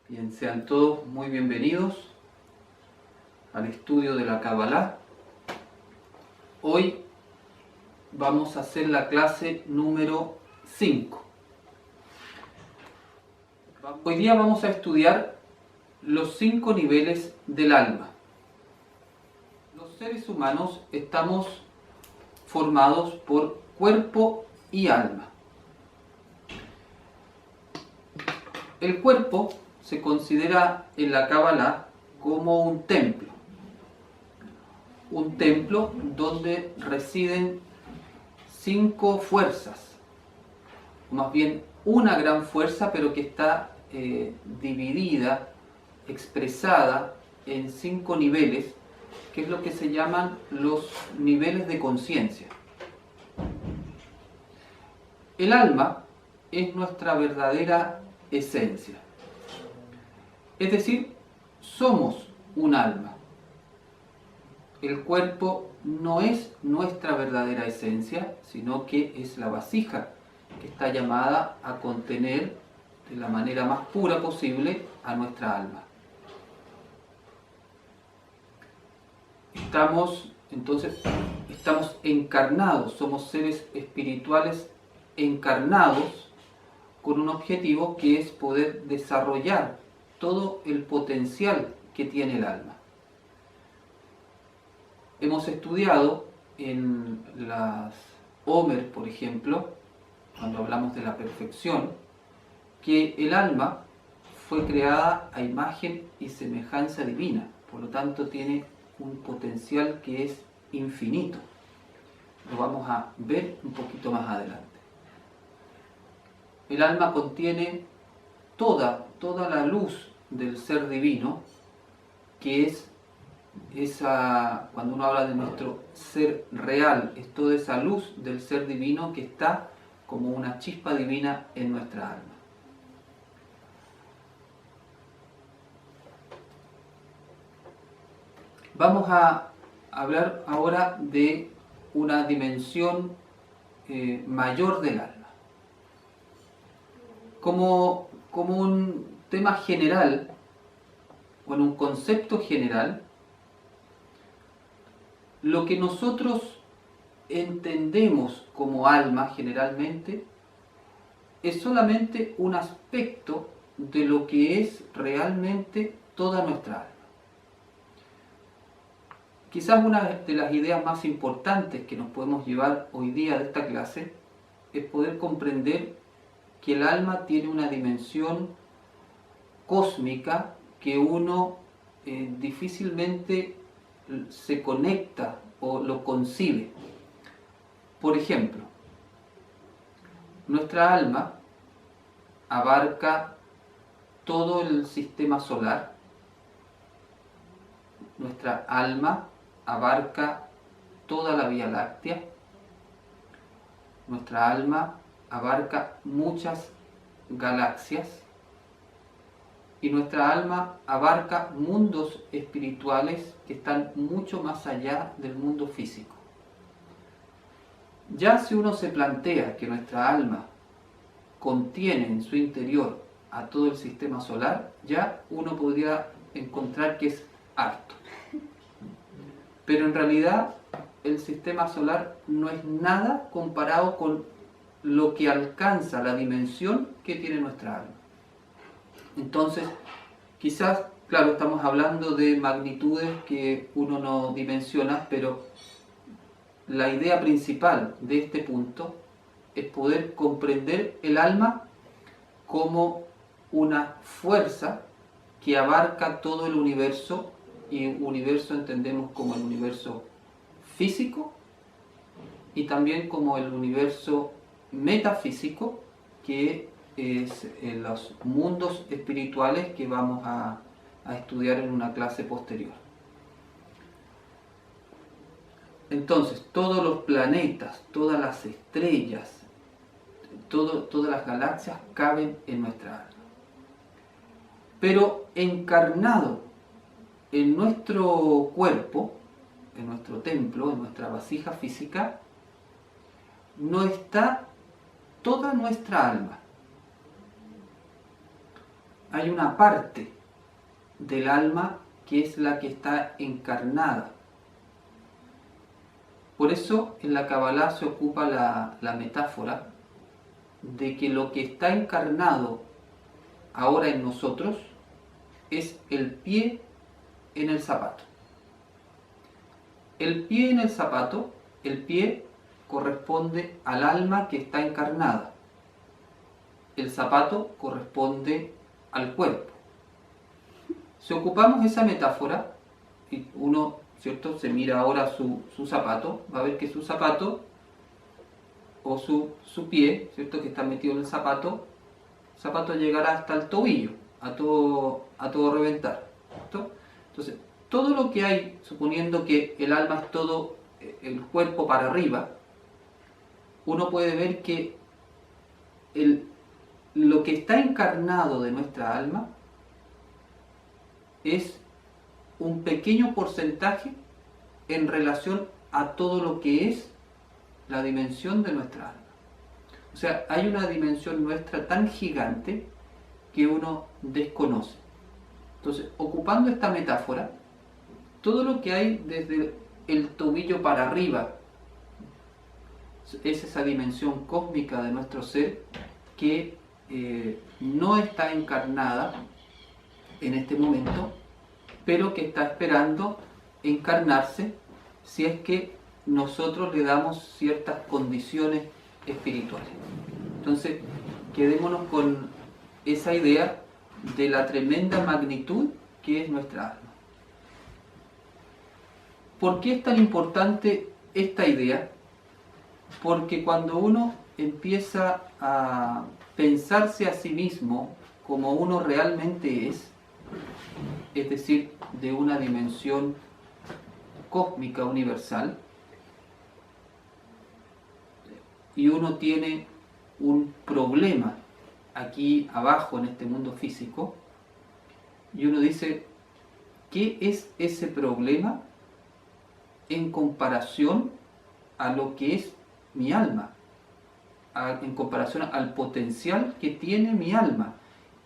Bien, sean todos muy bienvenidos al estudio de la Kabbalah. Hoy vamos a hacer la clase número 5. Hoy día vamos a estudiar los 5 niveles del alma. Los seres humanos estamos formados por cuerpo y alma. El cuerpo se considera en la Kabbalah como un templo donde residen 5 fuerzas, o más bien una gran fuerza, pero que está dividida, expresada en 5 niveles, que es lo que se llaman los niveles de conciencia. El alma es nuestra verdadera esencia. Es decir, somos un alma. El cuerpo no es nuestra verdadera esencia, sino que es la vasija que está llamada a contener de la manera más pura posible a nuestra alma. Estamos encarnados, somos seres espirituales encarnados con un objetivo que es poder desarrollar todo el potencial que tiene el alma. Hemos estudiado en las Omer, por ejemplo, cuando hablamos de la perfección, que el alma fue creada a imagen y semejanza divina, por lo tanto tiene un potencial que es infinito. Lo vamos a ver un poquito más adelante. El alma contiene toda la luz del ser divino, que es esa, cuando uno habla de nuestro ser real, es toda esa luz del ser divino que está como una chispa divina en nuestra alma. Vamos a hablar ahora de una dimensión mayor del alma. Como un tema general, o en un concepto general, lo que nosotros entendemos como alma generalmente es solamente un aspecto de lo que es realmente toda nuestra alma. Quizás una de las ideas más importantes que nos podemos llevar hoy día de esta clase es poder comprender que el alma tiene una dimensión cósmica que uno difícilmente se conecta o lo concibe. Por ejemplo, nuestra alma abarca todo el sistema solar. Nuestra alma abarca toda la Vía Láctea. Nuestra alma abarca muchas galaxias. Y nuestra alma abarca mundos espirituales que están mucho más allá del mundo físico. Ya si uno se plantea que nuestra alma contiene en su interior a todo el sistema solar, ya uno podría encontrar que es harto. Pero en realidad el sistema solar no es nada comparado con lo que alcanza la dimensión que tiene nuestra alma. Entonces, quizás, claro, estamos hablando de magnitudes que uno no dimensiona, pero la idea principal de este punto es poder comprender el alma como una fuerza que abarca todo el universo, y universo entendemos como el universo físico y también como el universo metafísico, que es los mundos espirituales que vamos a estudiar en una clase posterior. Entonces, todos los planetas, todas las estrellas, todas las galaxias caben en nuestra alma. Pero encarnado en nuestro cuerpo, en nuestro templo, en nuestra vasija física, no está toda nuestra alma. hay una parte del alma que es la que está encarnada. Por eso en la Kabbalah se ocupa la metáfora de que lo que está encarnado ahora en nosotros es el pie en el zapato. El pie en el zapato, el pie corresponde al alma que está encarnada. El zapato corresponde al cuerpo. Si ocupamos esa metáfora, y uno, ¿cierto?, se mira ahora su zapato, va a ver que su zapato o su pie, ¿cierto?, que está metido en el zapato llegará hasta el tobillo, a todo reventar, ¿cierto? Entonces, todo lo que hay, suponiendo que el alma es todo el cuerpo para arriba, uno puede ver que lo que está encarnado de nuestra alma es un pequeño porcentaje en relación a todo lo que es la dimensión de nuestra alma. O sea, hay una dimensión nuestra tan gigante que uno desconoce. Entonces, ocupando esta metáfora, todo lo que hay desde el tobillo para arriba es esa dimensión cósmica de nuestro ser que no está encarnada en este momento, pero que está esperando encarnarse si es que nosotros le damos ciertas condiciones espirituales. Entonces, quedémonos con esa idea de la tremenda magnitud que es nuestra alma. ¿Por qué es tan importante esta idea? Porque cuando uno empieza a pensarse a sí mismo como uno realmente es decir, de una dimensión cósmica universal, y uno tiene un problema aquí abajo en este mundo físico, y uno dice, ¿qué es ese problema en comparación a lo que es mi alma? En comparación al potencial que tiene mi alma.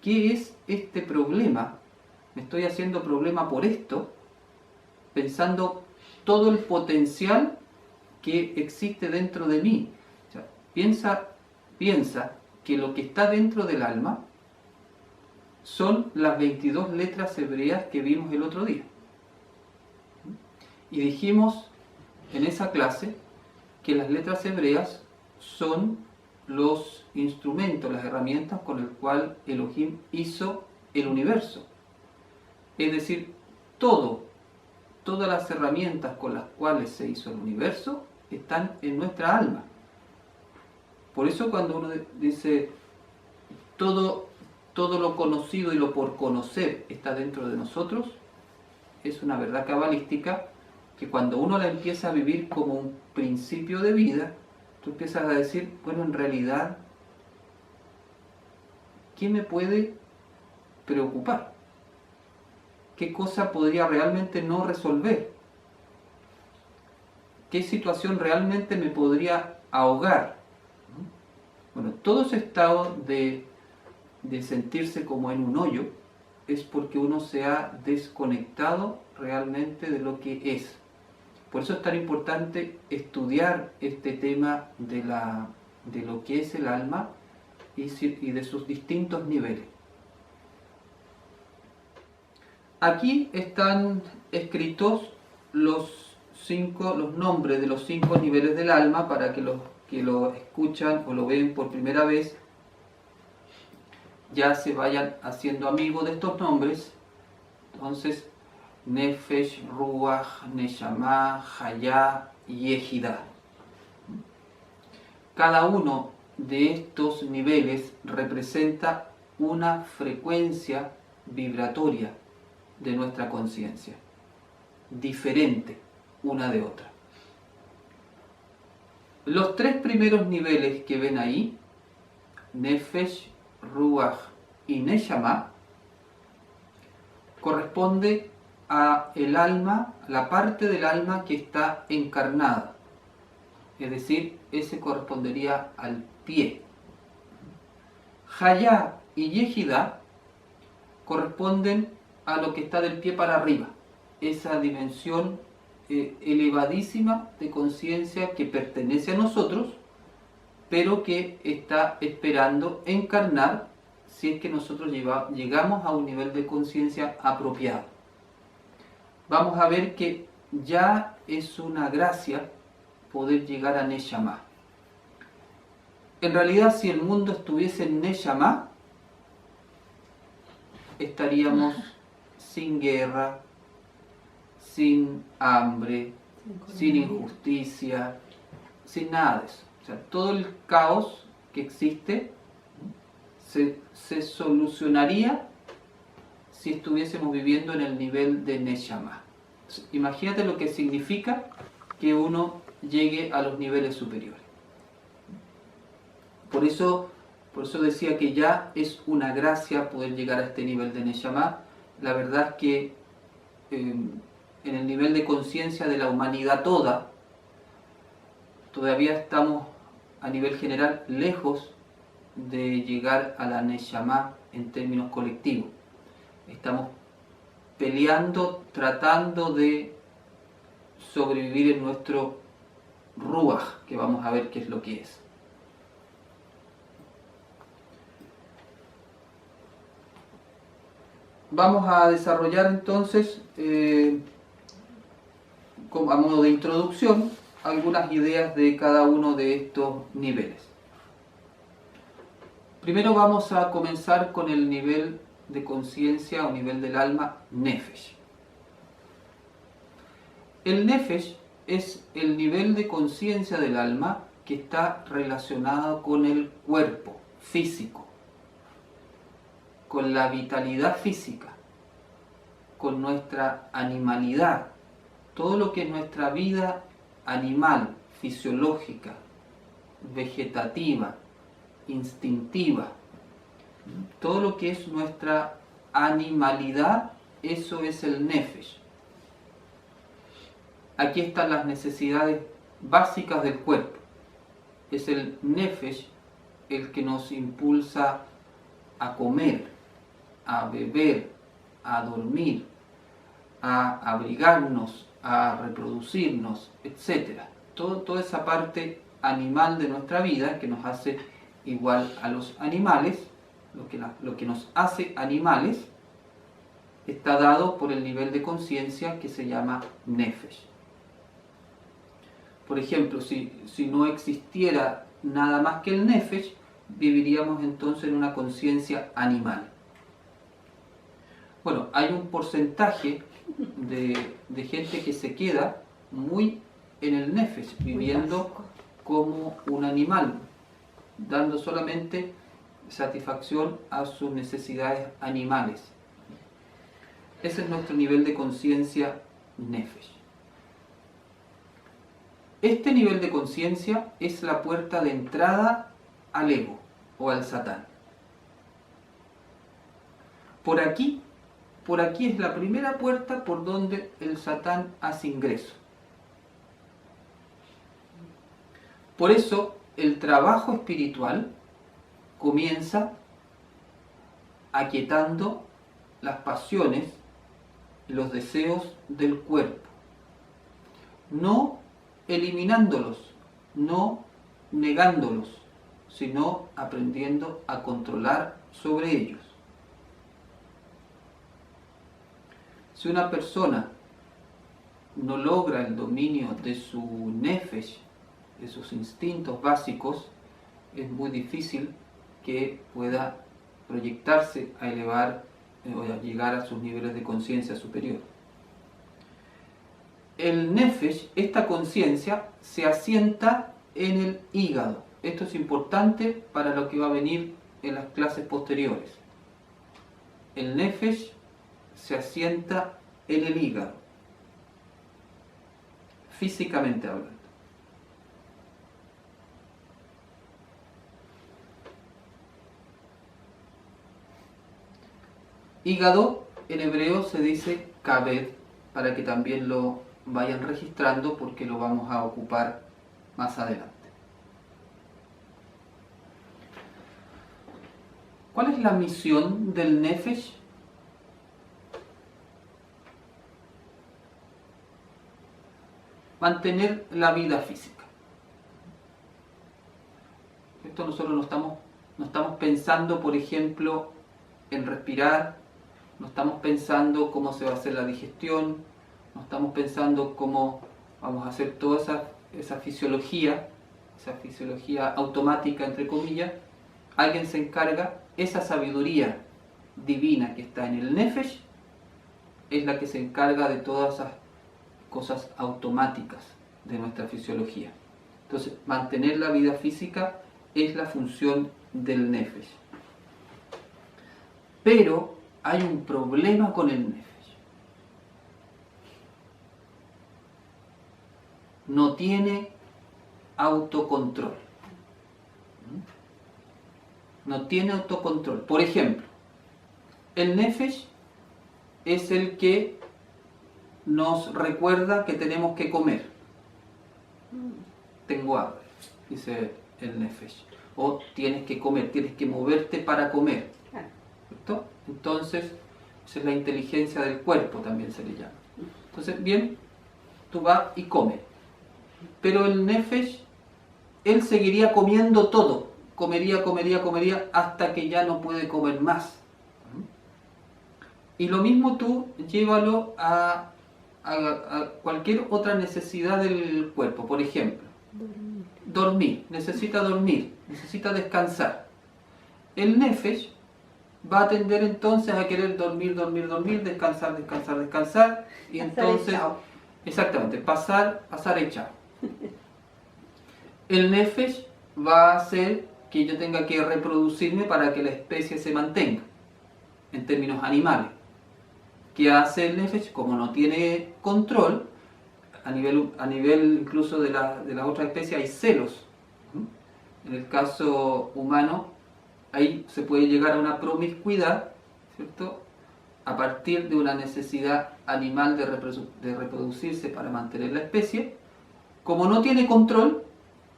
¿Qué es este problema? Me estoy haciendo problema por esto, pensando todo el potencial que existe dentro de mí. O sea, piensa que lo que está dentro del alma son las 22 letras hebreas que vimos el otro día. Y dijimos en esa clase que las letras hebreas son los instrumentos, las herramientas con las cuales Elohim hizo el universo. Es decir, todas las herramientas con las cuales se hizo el universo están en nuestra alma. Por eso cuando uno dice todo lo conocido y lo por conocer está dentro de nosotros, es una verdad cabalística que cuando uno la empieza a vivir como un principio de vida, tú empiezas a decir, bueno, en realidad, ¿qué me puede preocupar? ¿Qué cosa podría realmente no resolver? ¿Qué situación realmente me podría ahogar? Bueno, todo ese estado de sentirse como en un hoyo es porque uno se ha desconectado realmente de lo que es. Por eso es tan importante estudiar este tema de lo que es el alma y de sus distintos niveles. Aquí están escritos los nombres de los 5 niveles del alma para que los que lo escuchan o lo ven por primera vez ya se vayan haciendo amigos de estos nombres. Entonces, Nefesh, Ruach, Neshama, Hayá y Ejidá. Cada uno de estos niveles representa una frecuencia vibratoria de nuestra conciencia, diferente una de otra. Los 3 primeros niveles que ven ahí, Nefesh, Ruach y Neshama, corresponde a el alma, la parte del alma que está encarnada. Es decir, ese correspondería al pie. Hayá y Yehidá corresponden a lo que está del pie para arriba, esa dimensión elevadísima de conciencia que pertenece a nosotros, pero que está esperando encarnar si es que nosotros llegamos a un nivel de conciencia apropiado. Vamos a ver que ya es una gracia poder llegar a Neshama. En realidad, si el mundo estuviese en Neshama, estaríamos sin guerra, sin hambre, sin injusticia, sin nada de eso. O sea, todo el caos que existe se solucionaría si estuviésemos viviendo en el nivel de Neshama. Imagínate lo que significa que uno llegue a los niveles superiores. Por eso decía que ya es una gracia poder llegar a este nivel de Neshama. La verdad es que en el nivel de conciencia de la humanidad toda, todavía estamos a nivel general lejos de llegar a la Neshama en términos colectivos. Estamos peleando, tratando de sobrevivir en nuestro Ruach, que vamos a ver qué es lo que es. Vamos a desarrollar entonces, a modo de introducción, algunas ideas de cada uno de estos niveles. Primero vamos a comenzar con el nivel de conciencia o nivel del alma Nefesh. El Nefesh es el nivel de conciencia del alma que está relacionado con el cuerpo físico, con la vitalidad física, con nuestra animalidad, todo lo que es nuestra vida animal, fisiológica, vegetativa, instintiva, todo lo que es nuestra animalidad, eso es el Nefesh. Aquí están las necesidades básicas del cuerpo. Es el Nefesh el que nos impulsa a comer, a beber, a dormir, a abrigarnos, a reproducirnos, etc. Toda esa parte animal de nuestra vida que nos hace igual a los animales, lo que nos hace animales, está dado por el nivel de conciencia que se llama Nefesh. Por ejemplo, si no existiera nada más que el Nefesh, viviríamos entonces en una conciencia animal. Bueno, hay un porcentaje de gente que se queda muy en el Nefesh, viviendo como un animal, dando solamente satisfacción a sus necesidades animales. Ese es nuestro nivel de conciencia Nefesh. Este nivel de conciencia es la puerta de entrada al ego o al Satán. Por aquí es la primera puerta por donde el Satán hace ingreso. Por eso el trabajo espiritual comienza aquietando las pasiones, los deseos del cuerpo, no eliminándolos, no negándolos, sino aprendiendo a controlar sobre ellos. Si una persona no logra el dominio de su nefesh, de sus instintos básicos, es muy difícil que pueda proyectarse a elevar o a llegar a sus niveles de conciencia superior. El nefesh, esta conciencia, se asienta en el hígado. Esto es importante para lo que va a venir en las clases posteriores. El nefesh se asienta en el hígado, físicamente hablando. Hígado en hebreo se dice kabed, para que también lo vayan registrando porque lo vamos a ocupar más adelante. ¿Cuál es la misión del nefesh? mantener la vida física. Esto nosotros no estamos pensando, por ejemplo, en respirar, no estamos pensando cómo se va a hacer la digestión, no estamos pensando cómo vamos a hacer toda esa fisiología automática, entre comillas. Alguien se encarga, esa sabiduría divina que está en el Nefesh, es la que se encarga de todas esas cosas automáticas de nuestra fisiología. Entonces, mantener la vida física es la función del Nefesh. Pero hay un problema con el Nefesh. No tiene autocontrol. No tiene autocontrol. Por ejemplo, el Nefesh es el que nos recuerda que tenemos que comer. Tengo hambre, dice el Nefesh. O tienes que comer, tienes que moverte para comer. ¿Cierto? Entonces, esa es la inteligencia del cuerpo, también se le llama. Entonces, bien, tú vas y comes. Pero el Nefesh, él seguiría comiendo todo. Comería hasta que ya no puede comer más. Y lo mismo tú llévalo a cualquier otra necesidad del cuerpo. Por ejemplo, dormir, necesita descansar. El Nefesh va a tender entonces a querer dormir, descansar, y entonces, exactamente, pasar echado. El Nefesh va a hacer que yo tenga que reproducirme para que la especie se mantenga, en términos animales. ¿Qué hace el Nefesh? Como no tiene control, a nivel incluso de las otras especies hay celos. En el caso humano, ahí se puede llegar a una promiscuidad, ¿cierto? A partir de una necesidad animal de reproducirse para mantener la especie. Como no tiene control,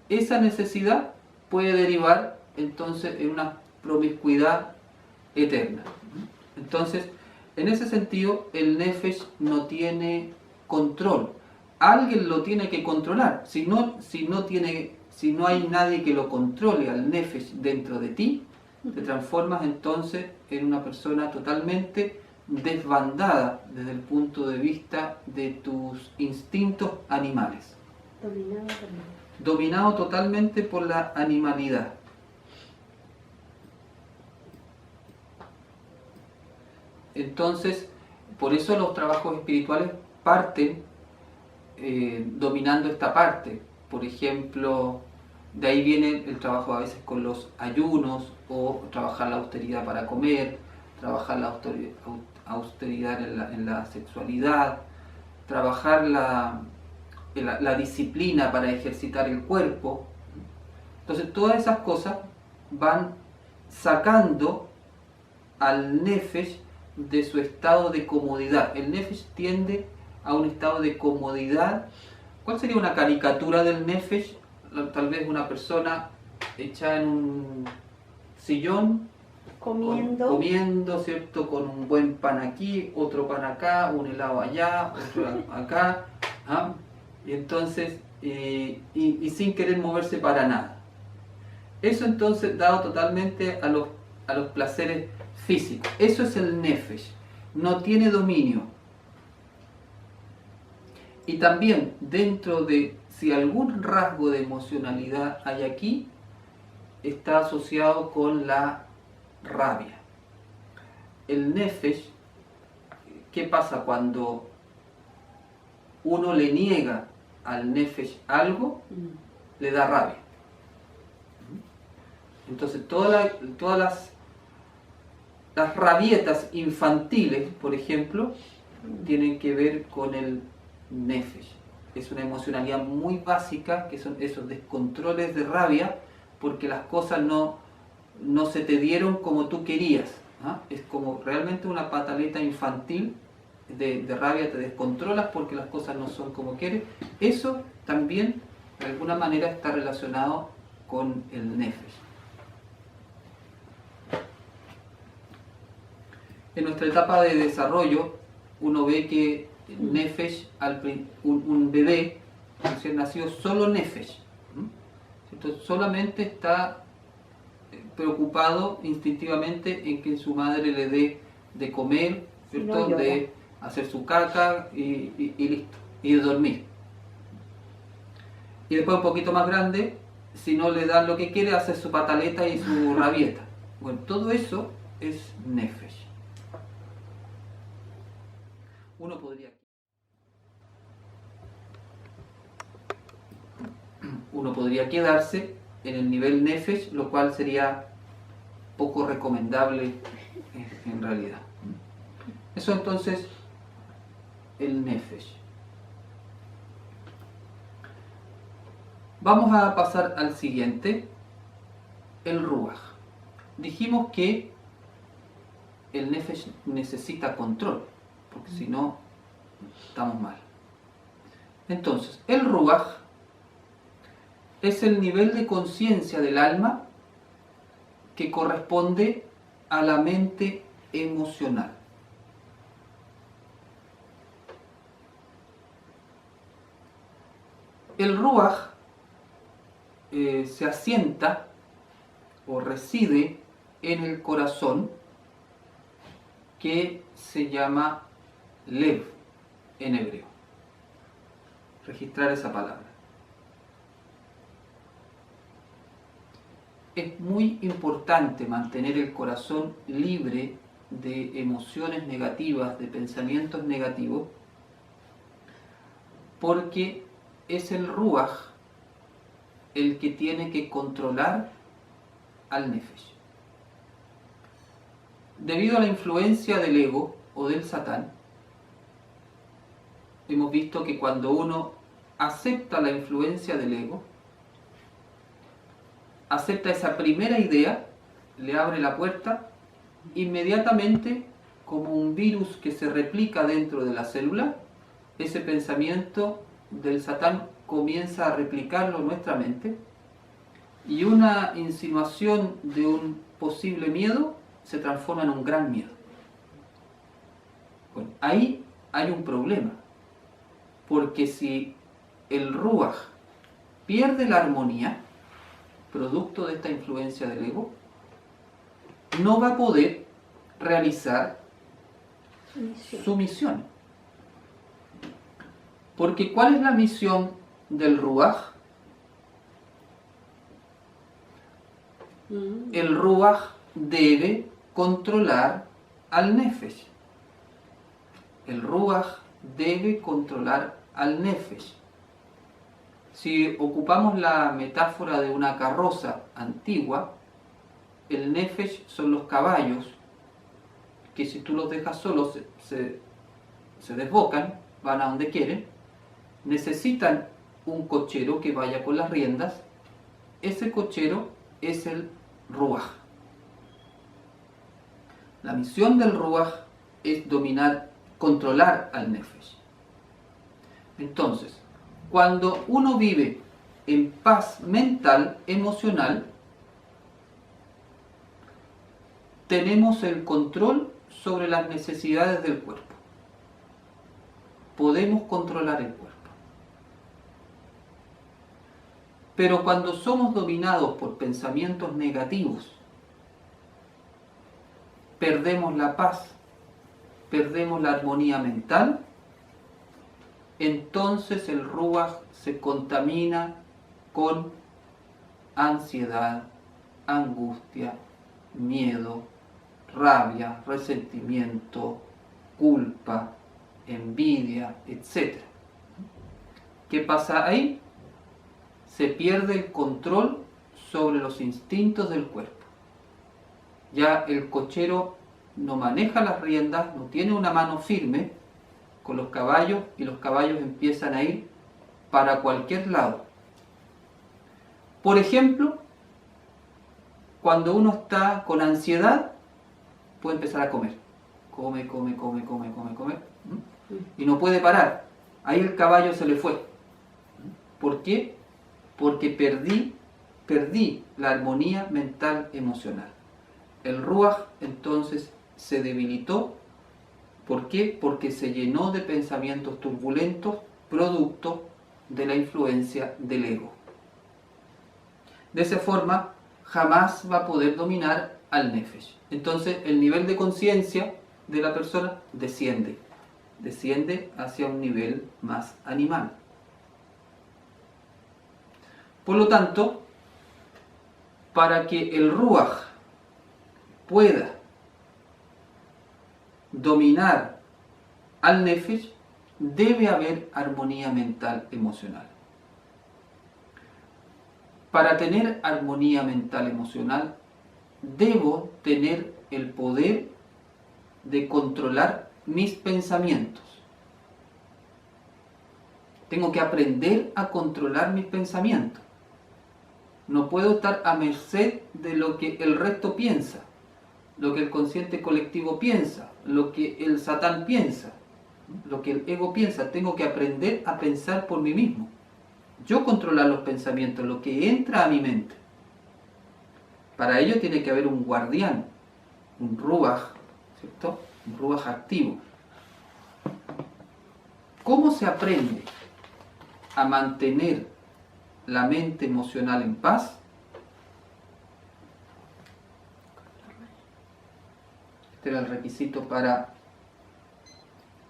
esa necesidad puede derivar entonces en una promiscuidad eterna. Entonces, en ese sentido, el Nefesh no tiene control. Alguien lo tiene que controlar. Si no hay nadie que lo controle al Nefesh dentro de ti, te transformas entonces en una persona totalmente desbandada desde el punto de vista de tus instintos animales. Dominado totalmente por la animalidad. Entonces, por eso los trabajos espirituales parten dominando esta parte. Por ejemplo, de ahí viene el trabajo a veces con los ayunos, o trabajar la austeridad para comer, trabajar la austeridad en la sexualidad, trabajar la disciplina para ejercitar el cuerpo. Entonces, todas esas cosas van sacando al Nefesh de su estado de comodidad. El Nefesh tiende a un estado de comodidad. ¿Cuál sería una caricatura del Nefesh? Tal vez una persona echada en un sillón, comiendo, ¿cierto? Con un buen pan aquí, otro pan acá, un helado allá, otro acá, ¿ah? Y entonces, y sin querer moverse para nada. Eso entonces dado totalmente a los placeres físicos. Eso es el Nefesh. No tiene dominio. Y también dentro de, si algún rasgo de emocionalidad hay aquí, está asociado con la rabia. El Nefesh, ¿qué pasa cuando uno le niega al Nefesh algo? Le da rabia. Entonces todas las rabietas infantiles, por ejemplo, tienen que ver con el Nefesh. Es una emocionalidad muy básica, que son esos descontroles de rabia, porque las cosas no se te dieron como tú querías. ¿Ah? Es como realmente una pataleta infantil de rabia, te descontrolas porque las cosas no son como quieres. Eso también de alguna manera está relacionado con el Nefesh. En nuestra etapa de desarrollo, uno ve que Nefesh, un bebé, recién nacido, solo nefesh. Entonces solamente está preocupado instintivamente en que su madre le dé de comer, ¿cierto? No De hacer su caca y listo, y de dormir. Y después un poquito más grande, si no le dan lo que quiere, hace su pataleta y su rabieta. Bueno, todo eso es nefesh. Uno podría quedarse en el nivel nefesh, lo cual sería poco recomendable en realidad. Eso entonces, el nefesh. Vamos a pasar al siguiente, el ruach. Dijimos que el nefesh necesita control, porque si no, estamos mal. Entonces, el ruach es el nivel de conciencia del alma que corresponde a la mente emocional. El ruach se asienta o reside en el corazón, que se llama lev en hebreo. Registrar esa palabra. Es muy importante mantener el corazón libre de emociones negativas, de pensamientos negativos, porque es el ruach el que tiene que controlar al nefesh. Debido a la influencia del ego o del satán, hemos visto que cuando uno acepta la influencia del ego, acepta esa primera idea, le abre la puerta, inmediatamente, como un virus que se replica dentro de la célula, ese pensamiento del satán comienza a replicarlo en nuestra mente, y una insinuación de un posible miedo se transforma en un gran miedo. Bueno, ahí hay un problema, porque si el ruach pierde la armonía, producto de esta influencia del ego, no va a poder realizar su misión. Porque ¿cuál es la misión del ruach? El ruach debe controlar al nefesh. El ruach debe controlar al nefesh. Si ocupamos la metáfora de una carroza antigua, el nefesh son los caballos, que si tú los dejas solos se desbocan, van a donde quieren, necesitan un cochero que vaya con las riendas. Ese cochero es el ruach. La misión del ruach es dominar, controlar al nefesh. Entonces, cuando uno vive en paz mental, emocional, tenemos el control sobre las necesidades del cuerpo. Podemos controlar el cuerpo. Pero cuando somos dominados por pensamientos negativos, perdemos la paz, perdemos la armonía mental, entonces el ruach se contamina con ansiedad, angustia, miedo, rabia, resentimiento, culpa, envidia, etc. ¿Qué pasa ahí? Se pierde el control sobre los instintos del cuerpo. Ya el cochero no maneja las riendas, no tiene una mano firme con los caballos, y los caballos empiezan a ir para cualquier lado. Por ejemplo, cuando uno está con ansiedad, puede empezar a comer. Come, y no puede parar. Ahí el caballo se le fue. ¿Por qué? Porque perdí la armonía mental emocional. El ruach entonces se debilitó. ¿Por qué? Porque se llenó de pensamientos turbulentos, producto de la influencia del ego. De esa forma, jamás va a poder dominar al nefesh. Entonces, el nivel de conciencia de la persona desciende hacia un nivel más animal. Por lo tanto, para que el ruaj pueda dominar al nefesh, debe haber armonía mental emocional. Para tener armonía mental emocional, debo tener el poder de controlar mis pensamientos. Tengo que aprender a controlar mis pensamientos. No puedo estar a merced de lo que el resto piensa, lo que el consciente colectivo piensa, lo que el satán piensa, lo que el ego piensa. Tengo que aprender a pensar por mí mismo. Yo controlar los pensamientos, lo que entra a mi mente. Para ello tiene que haber un guardián, un ruaj, ¿cierto? Un ruaj activo. ¿Cómo se aprende a mantener la mente emocional en paz? Este era el requisito para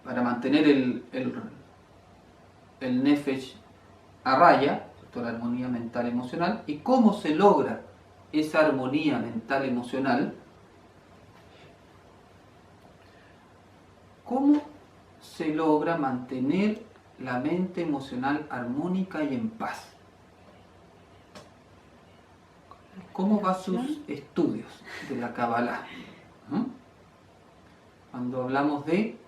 mantener el nefesh a raya, la armonía mental emocional. ¿Y cómo se logra esa armonía mental emocional? ¿Cómo se logra mantener la mente emocional armónica y en paz? ¿Cómo van sus estudios de la Kabbalah? Cuando hablamos de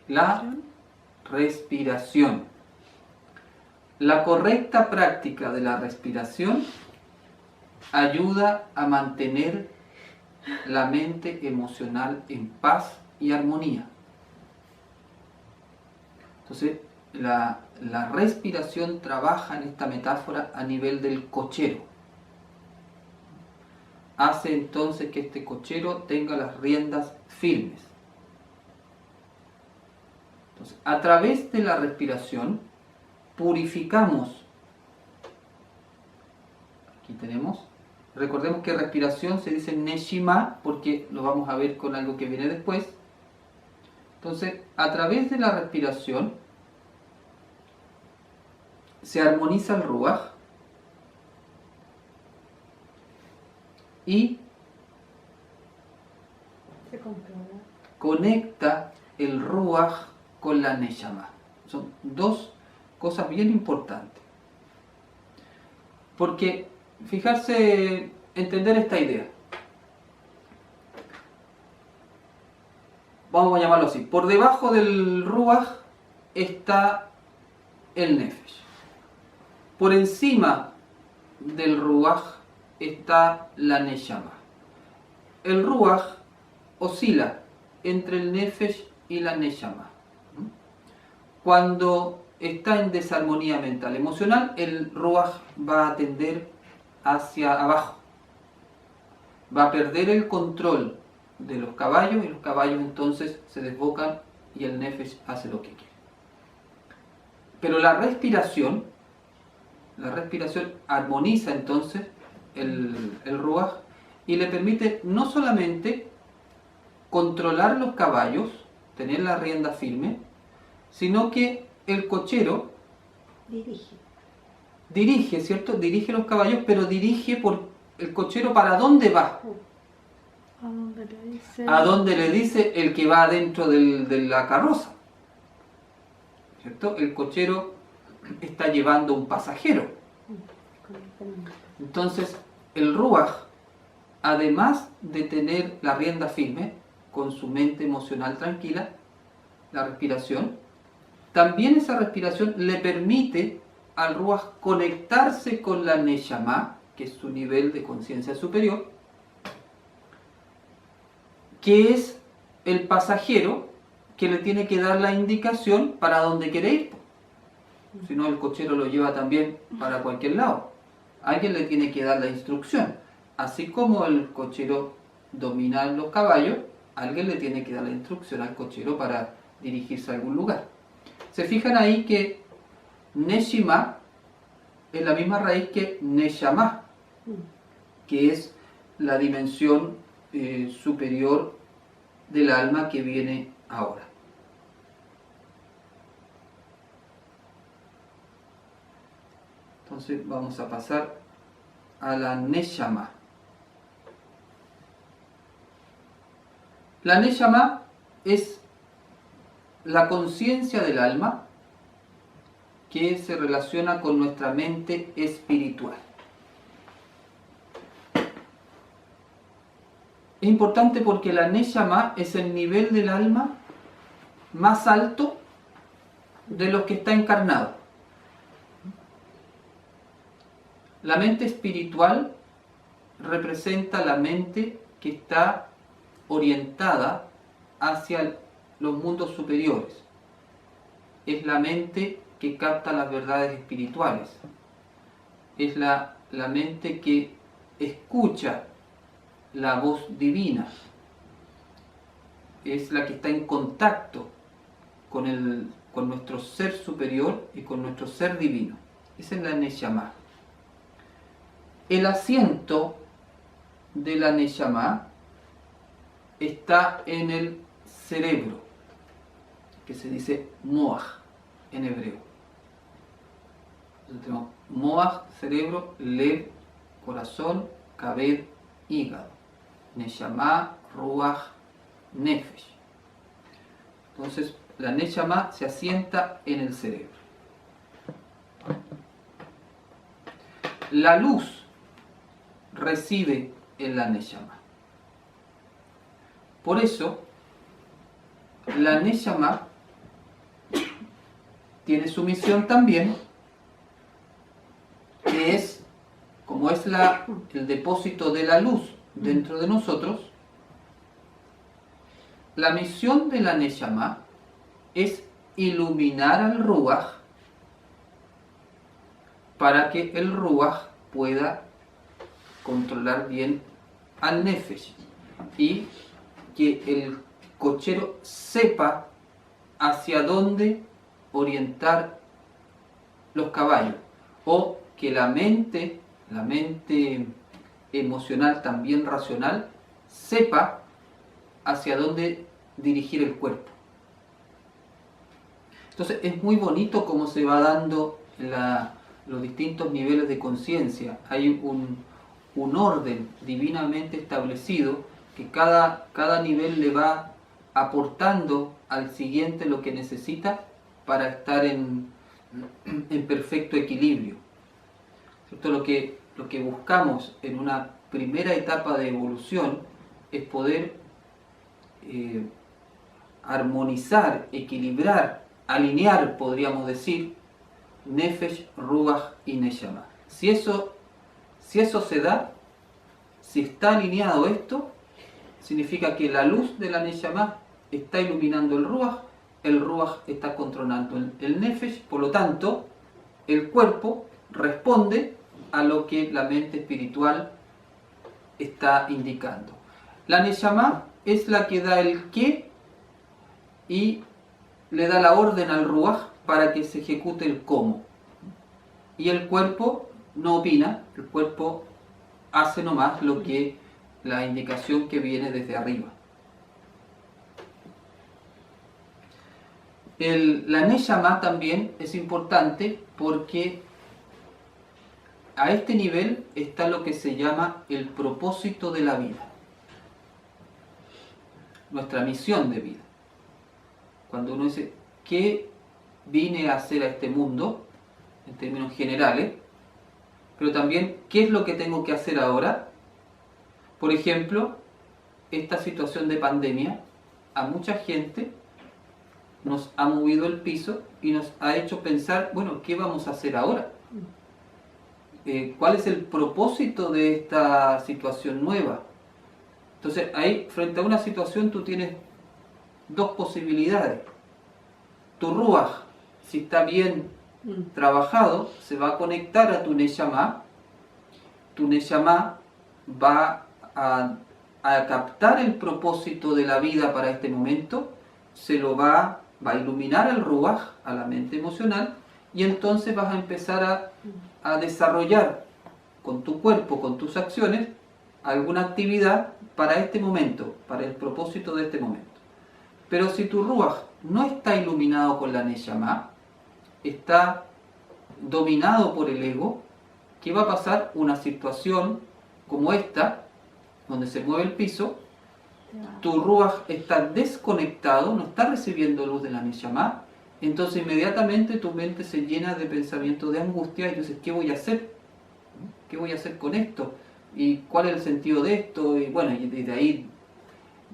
la respiración. La correcta práctica de la respiración ayuda a mantener la mente emocional en paz y armonía. Entonces, la respiración trabaja en esta metáfora a nivel del cochero. Hace entonces que este cochero tenga las riendas firmes. Entonces, a través de la respiración purificamos. Aquí tenemos. Recordemos que respiración se dice neshima porque lo vamos a ver con algo que viene después. Entonces, a través de la respiración se armoniza el ruaj y se conecta el ruaj con la neshama. Son dos cosas bien importantes. Porque, fijarse, entender esta idea. Vamos a llamarlo así. Por debajo del ruaj está el nefesh. Por encima del ruaj está la neshama. El ruaj oscila entre el nefesh y la neshama. Cuando está en desarmonía mental emocional, el ruaj va a tender hacia abajo. Va a perder el control de los caballos y los caballos entonces se desbocan y el nefesh hace lo que quiere. Pero la respiración armoniza entonces el ruaj y le permite no solamente controlar los caballos, tener la rienda firme, sino que el cochero dirige, ¿cierto? Dirige los caballos, pero dirige por el cochero para dónde va. A dónde le dice el que va adentro de la carroza, ¿cierto? El cochero está llevando un pasajero. Entonces, el ruaj, además de tener la rienda firme, con su mente emocional tranquila, la respiración, también esa respiración le permite al ruaj conectarse con la neshama, que es su nivel de conciencia superior, que es el pasajero que le tiene que dar la indicación para dónde quiere ir. Si no, el cochero lo lleva también para cualquier lado. Alguien le tiene que dar la instrucción. Así como el cochero domina los caballos, alguien le tiene que dar la instrucción al cochero para dirigirse a algún lugar. Se fijan ahí que Neshima es la misma raíz que Neshama, que es la dimensión superior del alma que viene ahora. Entonces vamos a pasar a la Neshama. La Neshama es la conciencia del alma que se relaciona con nuestra mente espiritual. Es importante porque la Neshama es el nivel del alma más alto de los que está encarnado. La mente espiritual representa la mente que está orientada hacia los mundos superiores. Es la mente que capta las verdades espirituales. Es la mente que escucha la voz divina. Es la que está en contacto con nuestro ser superior y con nuestro ser divino. Esa es la Neshama. El asiento de la Neshama está en el cerebro, que se dice Moach en hebreo. Entonces tenemos Moach, cerebro, Lev, corazón, Kabed, hígado. Neshama, Ruach, Nefesh. Entonces la Neshama se asienta en el cerebro. La luz reside en la Neshama. Por eso, la Neshama tiene su misión también, que es, como es el depósito de la luz dentro de nosotros, la misión de la Neshama es iluminar al Ruach para que el Ruach pueda controlar bien al Nefesh y que el cochero sepa hacia dónde orientar los caballos, o que la mente emocional, también racional, sepa hacia dónde dirigir el cuerpo. Entonces es muy bonito cómo se va dando los distintos niveles de conciencia. Hay un orden divinamente establecido que cada nivel le va aportando al siguiente lo que necesita para estar en perfecto equilibrio. ¿Cierto? Lo que buscamos en una primera etapa de evolución es poder armonizar, equilibrar, alinear, podríamos decir, Nefesh, Ruach y Neshama. Si eso se da, si está alineado esto, significa que la luz de la Neshama está iluminando el Ruach está controlando el Nefesh, por lo tanto, el cuerpo responde a lo que la mente espiritual está indicando. La Neshama es la que da el qué y le da la orden al Ruach para que se ejecute el cómo. Y el cuerpo no opina, el cuerpo hace nomás la indicación que viene desde arriba. La Neshama también es importante porque a este nivel está lo que se llama el propósito de la vida, nuestra misión de vida. Cuando uno dice, ¿qué vine a hacer a este mundo? En términos generales, pero también, ¿qué es lo que tengo que hacer ahora? Por ejemplo, esta situación de pandemia a mucha gente nos ha movido el piso y nos ha hecho pensar, bueno, ¿qué vamos a hacer ahora? ¿Cuál es el propósito de esta situación nueva? Entonces, ahí, frente a una situación, tú tienes dos posibilidades. Tu Ruach, si está bien trabajado, se va a conectar a tu Neshama. Tu Neshama va a captar el propósito de la vida para este momento, se lo va a iluminar al Ruach, a la mente emocional, y entonces vas a empezar a desarrollar con tu cuerpo, con tus acciones, alguna actividad para este momento, para el propósito de este momento. Pero si tu Ruach no está iluminado con la Neshama, está dominado por el ego, ¿qué va a pasar? Una situación como esta, donde se mueve el piso, tu Ruach está desconectado, no está recibiendo luz de la Neshama, entonces inmediatamente tu mente se llena de pensamientos de angustia y dices, ¿qué voy a hacer? ¿Qué voy a hacer con esto? ¿Y cuál es el sentido de esto? Y bueno, y de ahí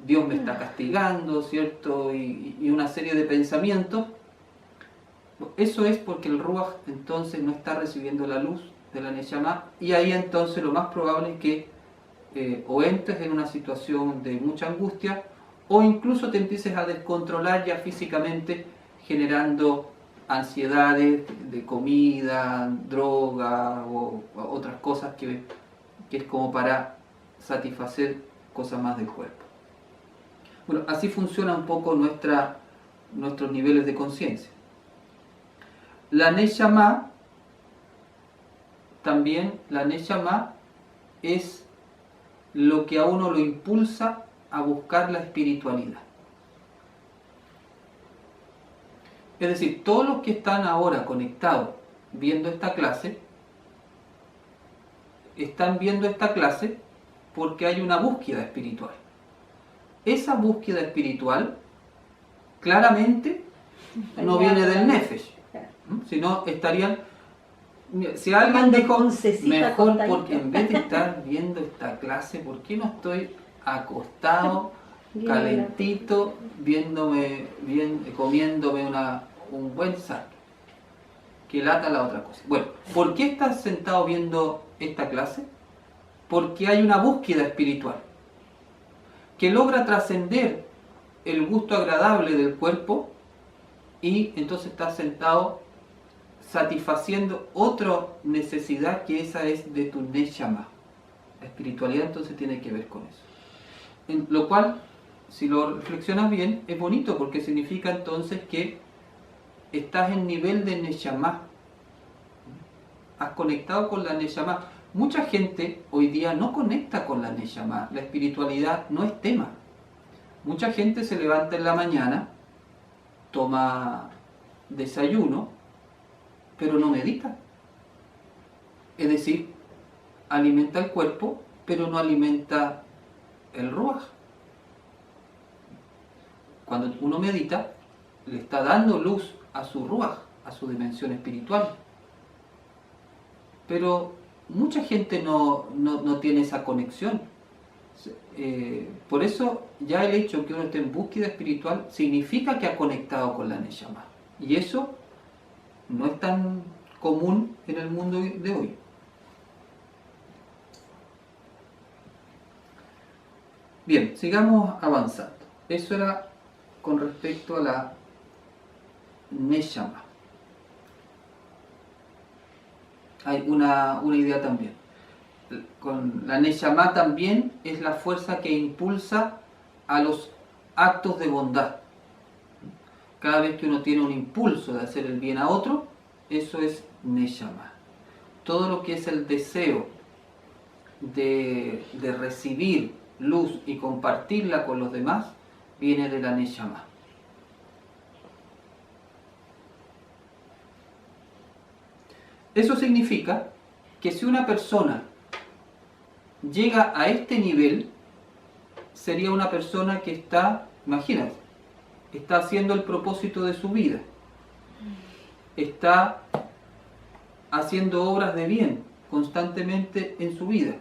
Dios me está castigando, ¿cierto? Y una serie de pensamientos. Eso es porque el Ruach entonces no está recibiendo la luz de la Neshama, y ahí entonces lo más probable es que o entres en una situación de mucha angustia, o incluso te empieces a descontrolar ya físicamente, generando ansiedades de comida, droga o otras cosas que es como para satisfacer cosas más del cuerpo. Bueno, así funciona un poco nuestros niveles de conciencia. La Neshama, también la Neshama es lo que a uno lo impulsa a buscar la espiritualidad. Es decir, todos los que están ahora conectados viendo esta clase, están viendo esta clase porque hay una búsqueda espiritual. Esa búsqueda espiritual claramente no viene del Nefesh, sino estarían... Si alguien dijo, mejor porque en vez de estar viendo esta clase, ¿por qué no estoy acostado, calentito, comiéndome un buen saque? Que lata la otra cosa. Bueno, ¿por qué estás sentado viendo esta clase? Porque hay una búsqueda espiritual que logra trascender el gusto agradable del cuerpo, y entonces estás sentado satisfaciendo otra necesidad, que esa es de tu Neshama. La espiritualidad entonces tiene que ver con eso. En lo cual, si lo reflexionas bien, es bonito porque significa entonces que estás en nivel de Neshama. Has conectado con la Neshama. Mucha gente hoy día no conecta con la Neshama. La espiritualidad no es tema. Mucha gente se levanta en la mañana, toma desayuno, pero no medita. Es decir, alimenta el cuerpo, pero no alimenta el Ruach. Cuando uno medita, le está dando luz a su Ruach, a su dimensión espiritual. Pero mucha gente no tiene esa conexión. Por eso ya el hecho que uno esté en búsqueda espiritual significa que ha conectado con la Neshama. Y eso no es tan común en el mundo de hoy. Bien, sigamos avanzando. Eso era con respecto a la Neshama. Hay una idea también. Con la Neshama también es la fuerza que impulsa a los actos de bondad. Cada vez que uno tiene un impulso de hacer el bien a otro, eso es Neshama. Todo lo que es el deseo de recibir luz y compartirla con los demás, viene de la Neshama. Eso significa que si una persona llega a este nivel, sería una persona que está, imagínate, está haciendo el propósito de su vida, está haciendo obras de bien constantemente en su vida,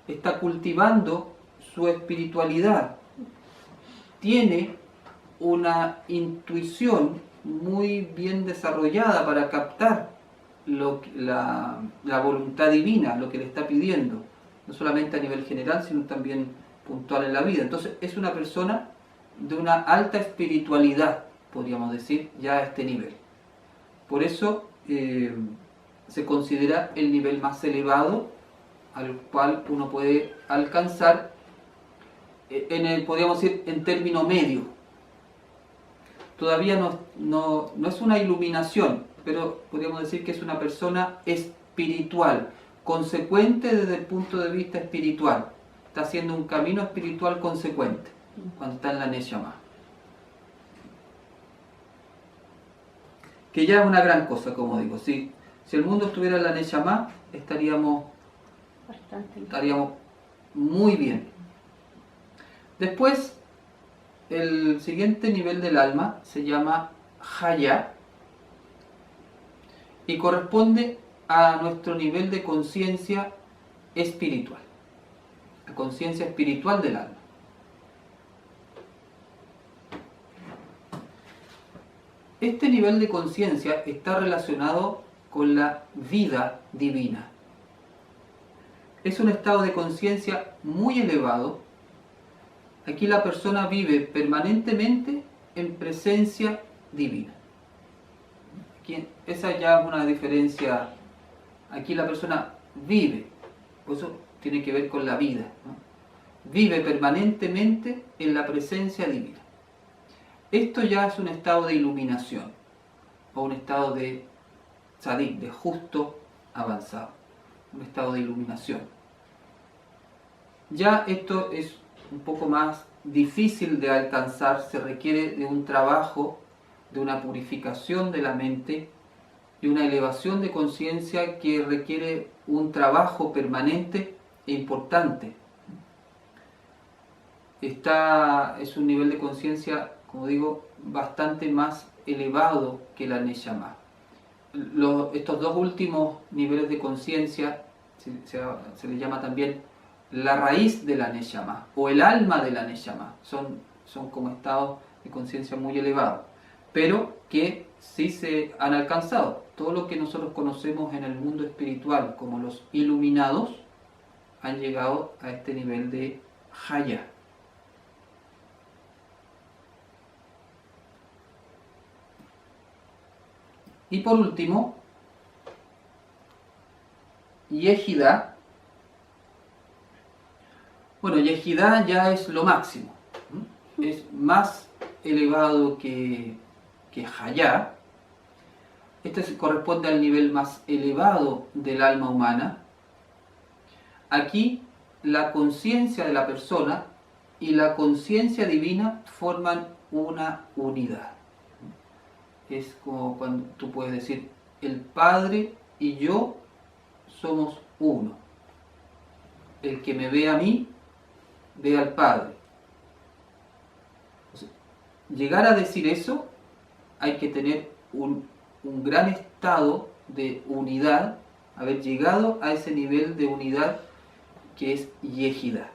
está cultivando su espiritualidad, tiene una intuición muy bien desarrollada para captar la voluntad divina, lo que le está pidiendo, no solamente a nivel general, sino también puntual en la vida. Entonces es una persona de una alta espiritualidad, podríamos decir, ya a este nivel. Por eso se considera el nivel más elevado al cual uno puede alcanzar, podríamos decir, en término medio. Todavía no es una iluminación, pero podríamos decir que es una persona espiritual, consecuente desde el punto de vista espiritual. Está haciendo un camino espiritual consecuente cuando está en la Neshama. Que ya es una gran cosa, como digo. Si el mundo estuviera en la Neshama, estaríamos muy bien. Después, el siguiente nivel del alma se llama Haya y corresponde a nuestro nivel de conciencia espiritual, la conciencia espiritual del alma. Este nivel de conciencia está relacionado con la vida divina. Es un estado de conciencia muy elevado. Aquí la persona vive permanentemente en presencia divina. Aquí, esa ya es una diferencia. Aquí la persona vive, por eso tiene que ver con la vida, ¿no? Vive permanentemente en la presencia divina. Esto ya es un estado de iluminación, o un estado de tzadik, de justo avanzado, un estado de iluminación. Ya esto es un poco más difícil de alcanzar, se requiere de un trabajo, de una purificación de la mente y una elevación de conciencia que requiere un trabajo permanente e importante. Es un nivel de conciencia, como digo, bastante más elevado que la Neshama. Estos dos últimos niveles de conciencia se les llama también la raíz de la Neshama o el alma de la Neshama. Son como estados de conciencia muy elevados, pero que sí se han alcanzado. Todo lo que nosotros conocemos en el mundo espiritual como los iluminados han llegado a este nivel de Haya. Y por último, Yehidá. Bueno, Yehidá ya es lo máximo. Es más elevado que Hayá. Este corresponde al nivel más elevado del alma humana. Aquí la conciencia de la persona y la conciencia divina forman una unidad. Es como cuando tú puedes decir, el Padre y yo somos uno. El que me ve a mí, ve al Padre. O sea, llegar a decir eso, hay que tener un gran estado de unidad, haber llegado a ese nivel de unidad que es Yehidá.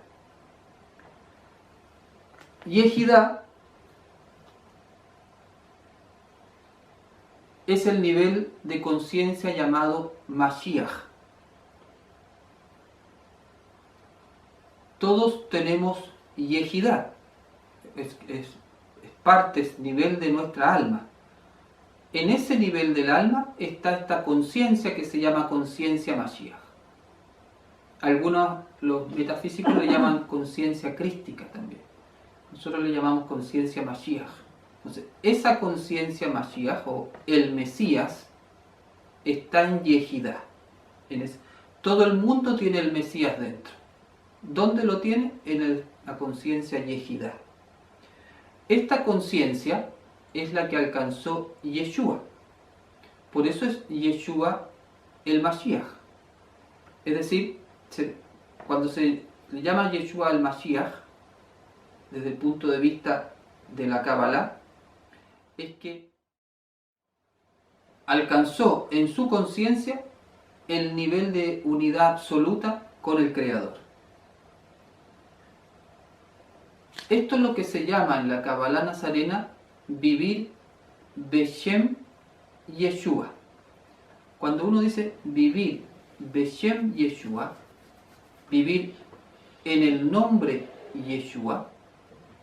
Yehidá es el nivel de conciencia llamado Mashiach. Todos tenemos Yehidá, es nivel de nuestra alma. En ese nivel del alma está esta conciencia que se llama conciencia Mashiach. Algunos, los metafísicos, le llaman conciencia crística también. Nosotros le llamamos conciencia Mashiach. Entonces, esa conciencia Mashiach o el Mesías está en Yehidá. Todo el mundo tiene el Mesías dentro. ¿Dónde lo tiene? En la conciencia Yehidá. Esta conciencia es la que alcanzó Yeshua. Por eso es Yeshua el Mashiach. Es decir, cuando se le llama Yeshua el Mashiach, desde el punto de vista de la Kabbalah, es que alcanzó en su conciencia el nivel de unidad absoluta con el Creador. Esto es lo que se llama en la Kabbalah nazarena vivir Beshem Yeshua. Cuando uno dice vivir Beshem Yeshua, vivir en el nombre Yeshua,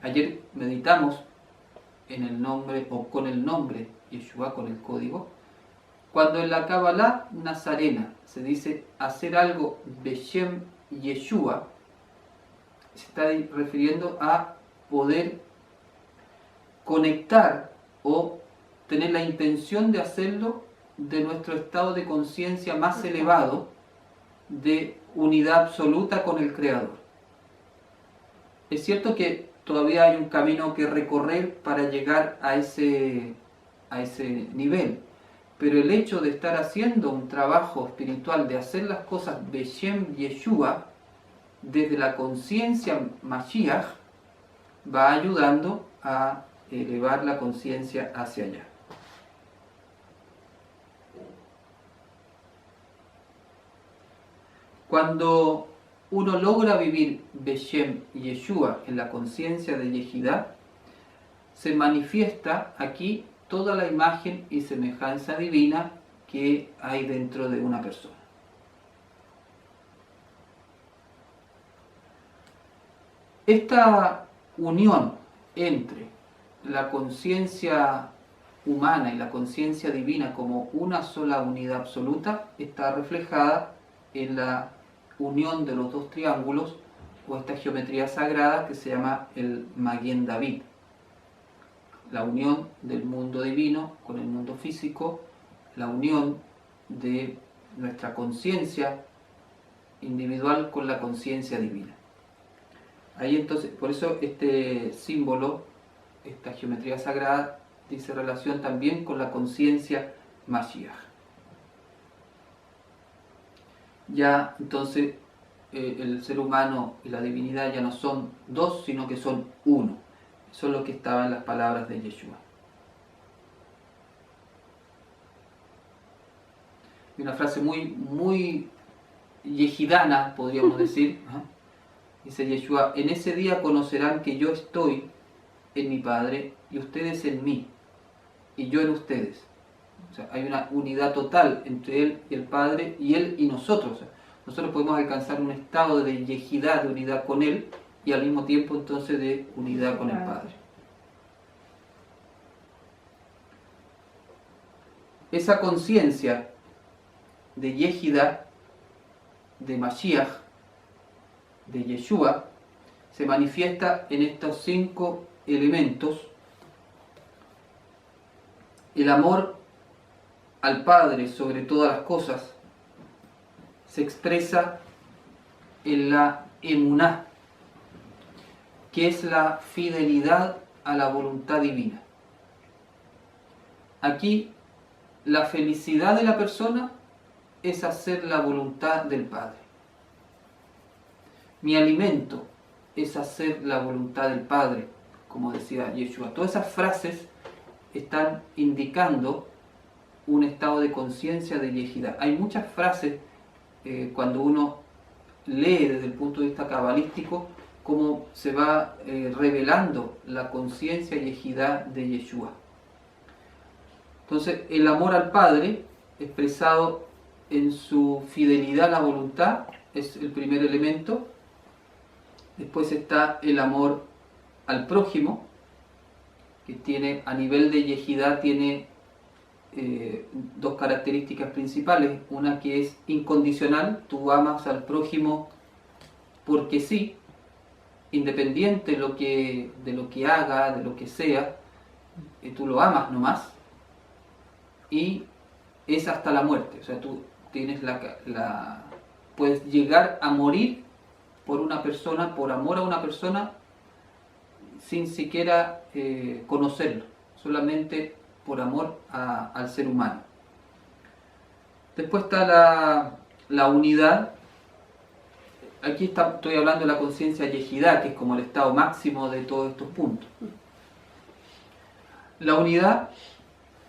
ayer meditamos en el nombre o con el nombre Yeshua, con el código. Cuando en la Kabbalah nazarena se dice hacer algo Beshem Yeshua, se está refiriendo a poder conectar o tener la intención de hacerlo de nuestro estado de conciencia más elevado, de unidad absoluta con el Creador. Es cierto que todavía hay un camino que recorrer para llegar a ese nivel, pero el hecho de estar haciendo un trabajo espiritual, de hacer las cosas Beshem Yeshua, desde la conciencia Mashiach, va ayudando a elevar la conciencia hacia allá. Cuando uno logra vivir Beshem Yeshua en la conciencia de Yehidá, se manifiesta aquí toda la imagen y semejanza divina que hay dentro de una persona. Esta unión entre la conciencia humana y la conciencia divina como una sola unidad absoluta está reflejada en la unión de los dos triángulos, o esta geometría sagrada que se llama el Maguen David. La unión del mundo divino con el mundo físico, la unión de nuestra conciencia individual con la conciencia divina. Ahí entonces, por eso este símbolo, esta geometría sagrada, dice relación también con la conciencia Mashiach. Ya entonces el ser humano y la divinidad ya no son dos, sino que son uno. Eso es lo que estaba en las palabras de Yeshua. Y una frase muy yehidana, podríamos decir. Dice Yeshua: en ese día conocerán que yo estoy en mi Padre y ustedes en mí, y yo en ustedes. O sea, hay una unidad total entre Él y el Padre, y Él y nosotros. O sea, nosotros podemos alcanzar un estado de yehidá, de unidad con Él, y al mismo tiempo entonces de unidad con el Padre. Esa conciencia de yehidá, de Mashiach, de Yeshua, se manifiesta en estos 5 elementos. El amor al Padre sobre todas las cosas se expresa en la emuná, que es la fidelidad a la voluntad divina. Aquí la felicidad de la persona es hacer la voluntad del Padre. Mi alimento es hacer la voluntad del Padre, como decía Yeshua. Todas esas frases están indicando un estado de conciencia de yehidá. Hay muchas frases cuando uno lee desde el punto de vista cabalístico cómo se va revelando la conciencia yehidá de Yeshua. Entonces, el amor al Padre, expresado en su fidelidad a la voluntad, es el primer elemento. Después está el amor al prójimo, que tiene, a nivel de yehidá, tiene 2 características principales. Una que es incondicional, tú amas al prójimo porque sí, independiente de lo que haga, de lo que sea, tú lo amas nomás, y es hasta la muerte. O sea, tú tienes puedes llegar a morir por una persona, por amor a una persona, sin siquiera conocerlo, solamente por amor al ser humano. Después está la unidad. Aquí estoy hablando de la conciencia yehidá, que es como el estado máximo de todos estos puntos. La unidad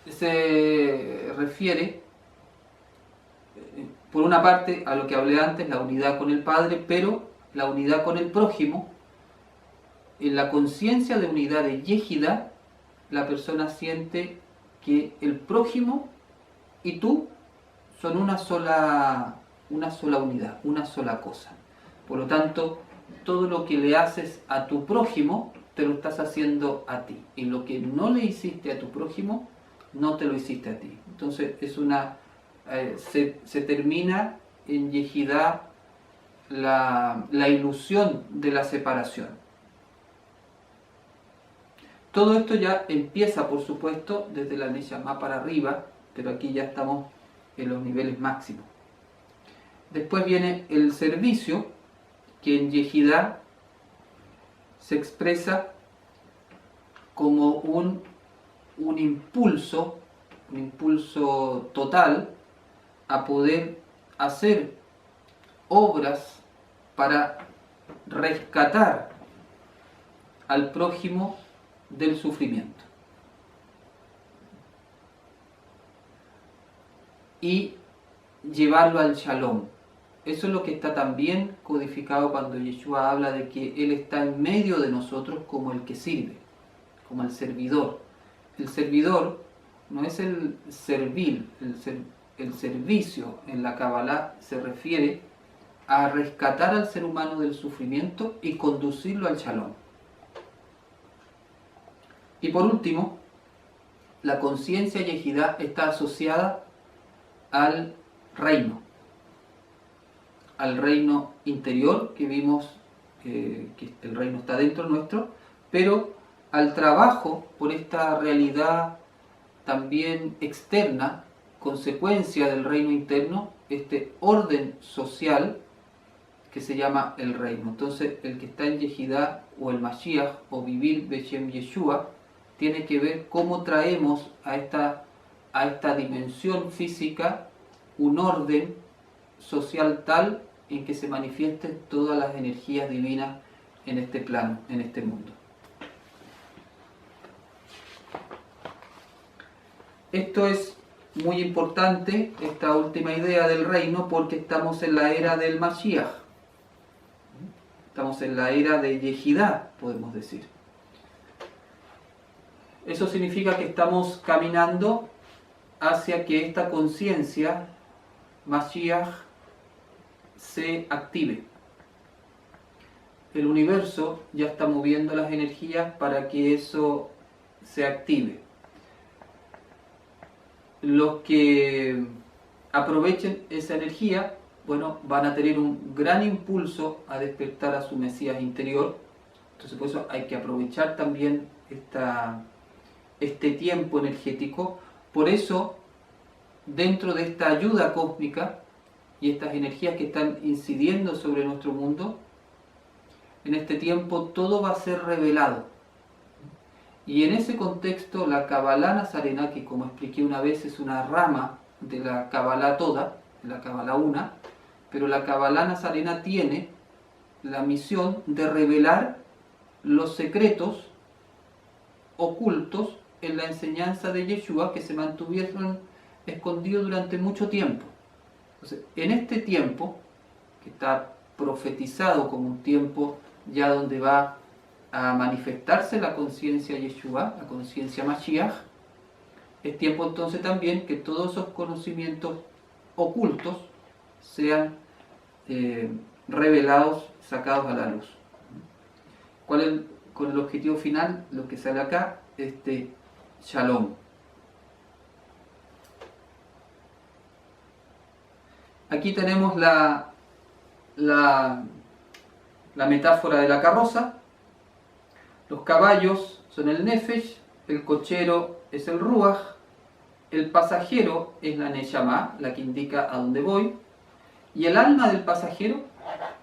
se refiere, por una parte, a lo que hablé antes, la unidad con el Padre, pero la unidad con el prójimo. En la conciencia de unidad de yehidá, la persona siente que el prójimo y tú son una sola unidad, una sola cosa. Por lo tanto, todo lo que le haces a tu prójimo, te lo estás haciendo a ti. Y lo que no le hiciste a tu prójimo, no te lo hiciste a ti. Entonces, se termina en yehidá la ilusión de la separación. Todo esto ya empieza, por supuesto, desde la Neshama para arriba, pero aquí ya estamos en los niveles máximos. Después viene el servicio, que en Yehidá se expresa como un impulso total a poder hacer obras para rescatar al prójimo del sufrimiento. Y llevarlo al shalom. Eso es lo que está también codificado cuando Yeshua habla de que Él está en medio de nosotros como el que sirve, como el servidor. El servidor no es el servil, el servicio en la Kabbalah se refiere a rescatar al ser humano del sufrimiento y conducirlo al shalom. Y por último, la conciencia Yehidá está asociada al reino interior que vimos, que el reino está dentro nuestro, pero al trabajo por esta realidad también externa, consecuencia del reino interno, este orden social que se llama el reino. Entonces el que está en Yehidá o el Mashiach o vivir Beshem Yeshua tiene que ver cómo traemos a esta dimensión física un orden social tal en que se manifiesten todas las energías divinas en este plano, en este mundo. Esto es muy importante, esta última idea del reino, porque estamos en la era del Mashiach. Estamos en la era de Yehidá, podemos decir. Eso significa que estamos caminando hacia que esta conciencia Mashiach se active. El universo ya está moviendo las energías para que eso se active. Los que aprovechen esa energía, bueno, van a tener un gran impulso a despertar a su Mesías interior. Entonces por eso hay que aprovechar también este tiempo energético. Por eso, dentro de esta ayuda cósmica y estas energías que están incidiendo sobre nuestro mundo, en este tiempo todo va a ser revelado. Y en ese contexto la Kabbalah Nazarena, que como expliqué una vez es una rama de la Kabbalah toda, de la Kabbalah una, pero la Kabbalah Nazarena tiene la misión de revelar los secretos ocultos en la enseñanza de Yeshua que se mantuvieron escondidos durante mucho tiempo. Entonces, en este tiempo, que está profetizado como un tiempo ya donde va a manifestarse la conciencia Yeshua, la conciencia Mashiach, es tiempo entonces también que todos esos conocimientos ocultos sean revelados, sacados a la luz. ¿Cuál es con el objetivo final? Lo que sale acá, Shalom. Aquí tenemos la metáfora de la carroza. Los caballos son el Nefesh, el cochero es el Ruach, el pasajero es la Neshama, la que indica a dónde voy, y el alma del pasajero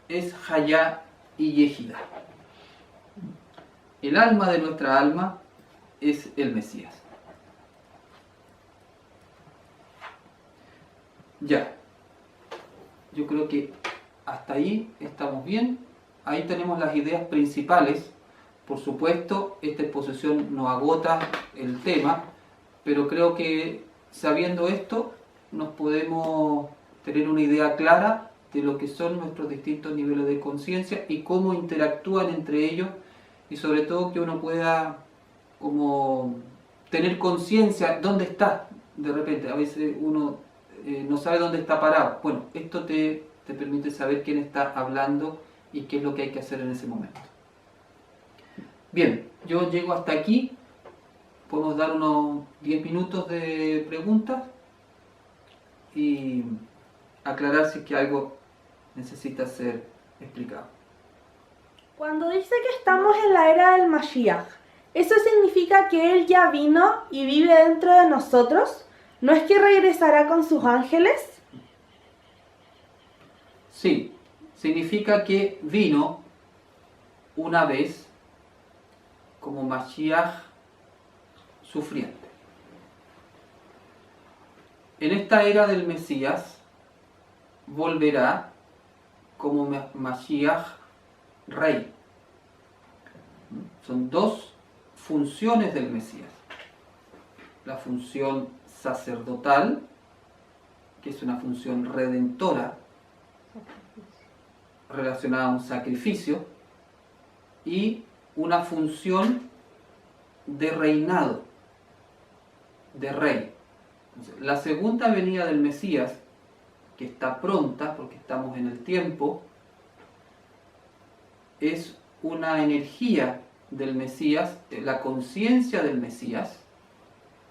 es Hayá y Yehidá. El alma de nuestra alma es el Mesías. Ya. Yo creo que hasta ahí estamos bien. Ahí tenemos las ideas principales. Por supuesto, esta exposición no agota el tema, pero creo que sabiendo esto nos podemos tener una idea clara de lo que son nuestros distintos niveles de conciencia y cómo interactúan entre ellos, y sobre todo que uno pueda como tener conciencia dónde está. De repente, a veces uno no sabe dónde está parado. Bueno, esto te permite saber quién está hablando y qué es lo que hay que hacer en ese momento. Bien, yo llego hasta aquí. Podemos dar unos 10 minutos de preguntas y aclarar si es que algo necesita ser explicado. Cuando dice que estamos en la era del Mashiach, ¿eso significa que Él ya vino y vive dentro de nosotros? ¿No es que regresará con sus ángeles? Sí, significa que vino una vez como Mashiach sufriente. En esta era del Mesías volverá como Mashiach rey. Son dos funciones del Mesías. La función sacerdotal, que es una función redentora relacionada a un sacrificio, y una función de reinado, de rey. Entonces, la segunda venida del Mesías, que está pronta, porque estamos en el tiempo, es una energía del Mesías, la conciencia del Mesías,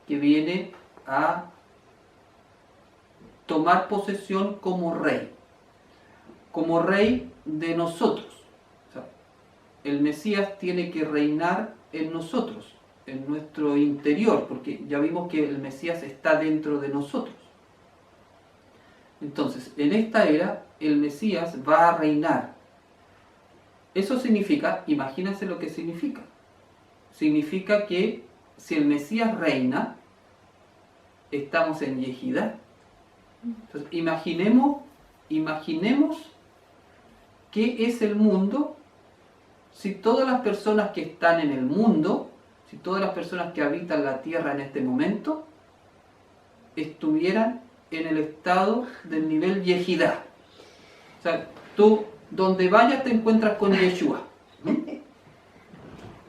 que viene a tomar posesión como rey de nosotros. O sea, el Mesías tiene que reinar en nosotros, en nuestro interior, porque ya vimos que el Mesías está dentro de nosotros. Entonces, en esta era, el Mesías va a reinar. Eso significa, imagínense lo que significa. Significa que si el Mesías reina, estamos en Yehidá. Entonces, imaginemos qué es el mundo si todas las personas que están en el mundo, si todas las personas que habitan la tierra en este momento, estuvieran en el estado del nivel Yehidá. O sea, tú donde vayas te encuentras con Yeshua.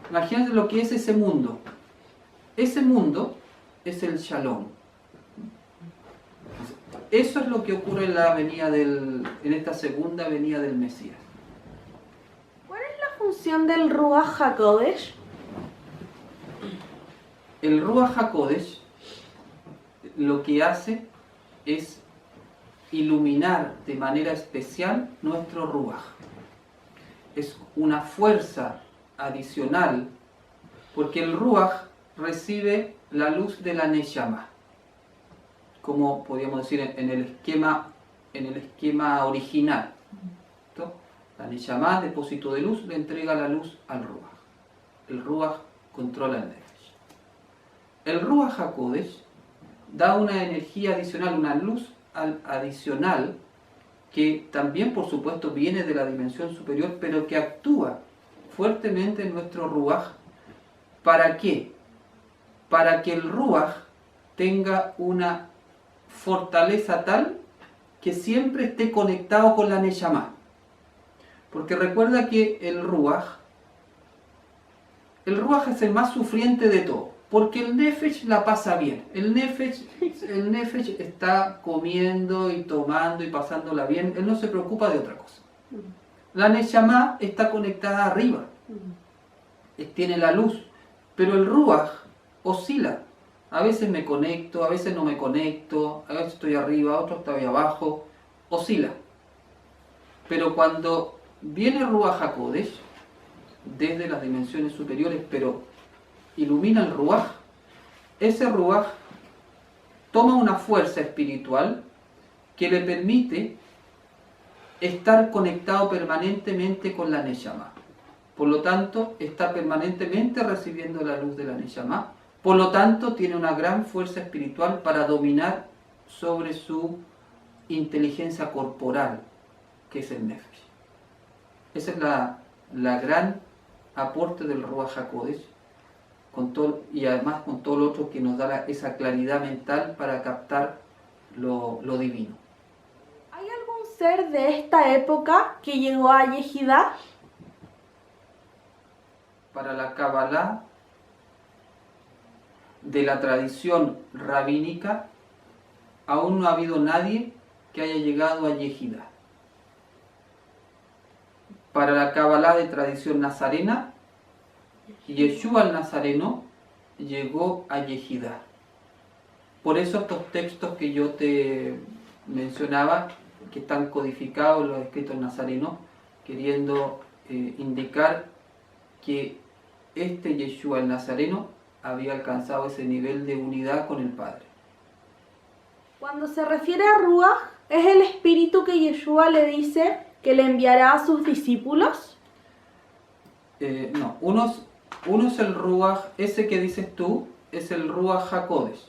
Imagínate lo que es ese mundo. Ese mundo es el Shalom. Eso es lo que ocurre en la venida en esta segunda venida del Mesías. ¿Cuál es la función del Ruach HaKodesh? El Ruach HaKodesh lo que hace es iluminar de manera especial nuestro Ruach. Es una fuerza adicional, porque el Ruach recibe la luz de la Neshama, como podríamos decir en el esquema original. ¿No? La Neshama, depósito de luz, le entrega la luz al Ruach. El Ruach controla el Nefesh. El Ruach HaKodesh da una energía adicional, una luz adicional, que también por supuesto viene de la dimensión superior, pero que actúa fuertemente en nuestro Ruach. ¿Para qué? Para que el Ruach tenga una fortaleza tal que siempre esté conectado con la Neshama. Porque recuerda que el Ruach es el más sufriente de todo, porque el Nefesh la pasa bien. El Nefesh está comiendo y tomando y pasándola bien, él no se preocupa de otra cosa. La Neshama está conectada arriba, tiene la luz, pero el Ruach oscila. A veces me conecto, a veces no me conecto, a veces estoy arriba, otro estoy abajo, oscila. Pero cuando viene Ruach HaKodesh, desde las dimensiones superiores, pero ilumina el Ruach, ese Ruach toma una fuerza espiritual que le permite estar conectado permanentemente con la Neshama. Por lo tanto, está permanentemente recibiendo la luz de la Neshama. Por lo tanto, tiene una gran fuerza espiritual para dominar sobre su inteligencia corporal, que es el Nefesh. Esa es la gran aporte del Ruach HaKodesh, y además con todo lo otro que nos da esa claridad mental para captar lo divino. ¿Hay algún ser de esta época que llegó a Yehidá? Para la Kabbalah de la tradición rabínica, aún no ha habido nadie que haya llegado a Yehidá. Para la Kabbalah de tradición nazarena, Yeshua el Nazareno llegó a Yehidá. Por eso estos textos que yo te mencionaba, que están codificados en los escritos nazarenos, queriendo indicar que este Yeshua el Nazareno había alcanzado ese nivel de unidad con el Padre. Cuando se refiere a Ruach, ¿es el espíritu que Yeshua le dice que le enviará a sus discípulos? No, uno es el Ruach, ese que dices tú, es el Ruach HaKodesh.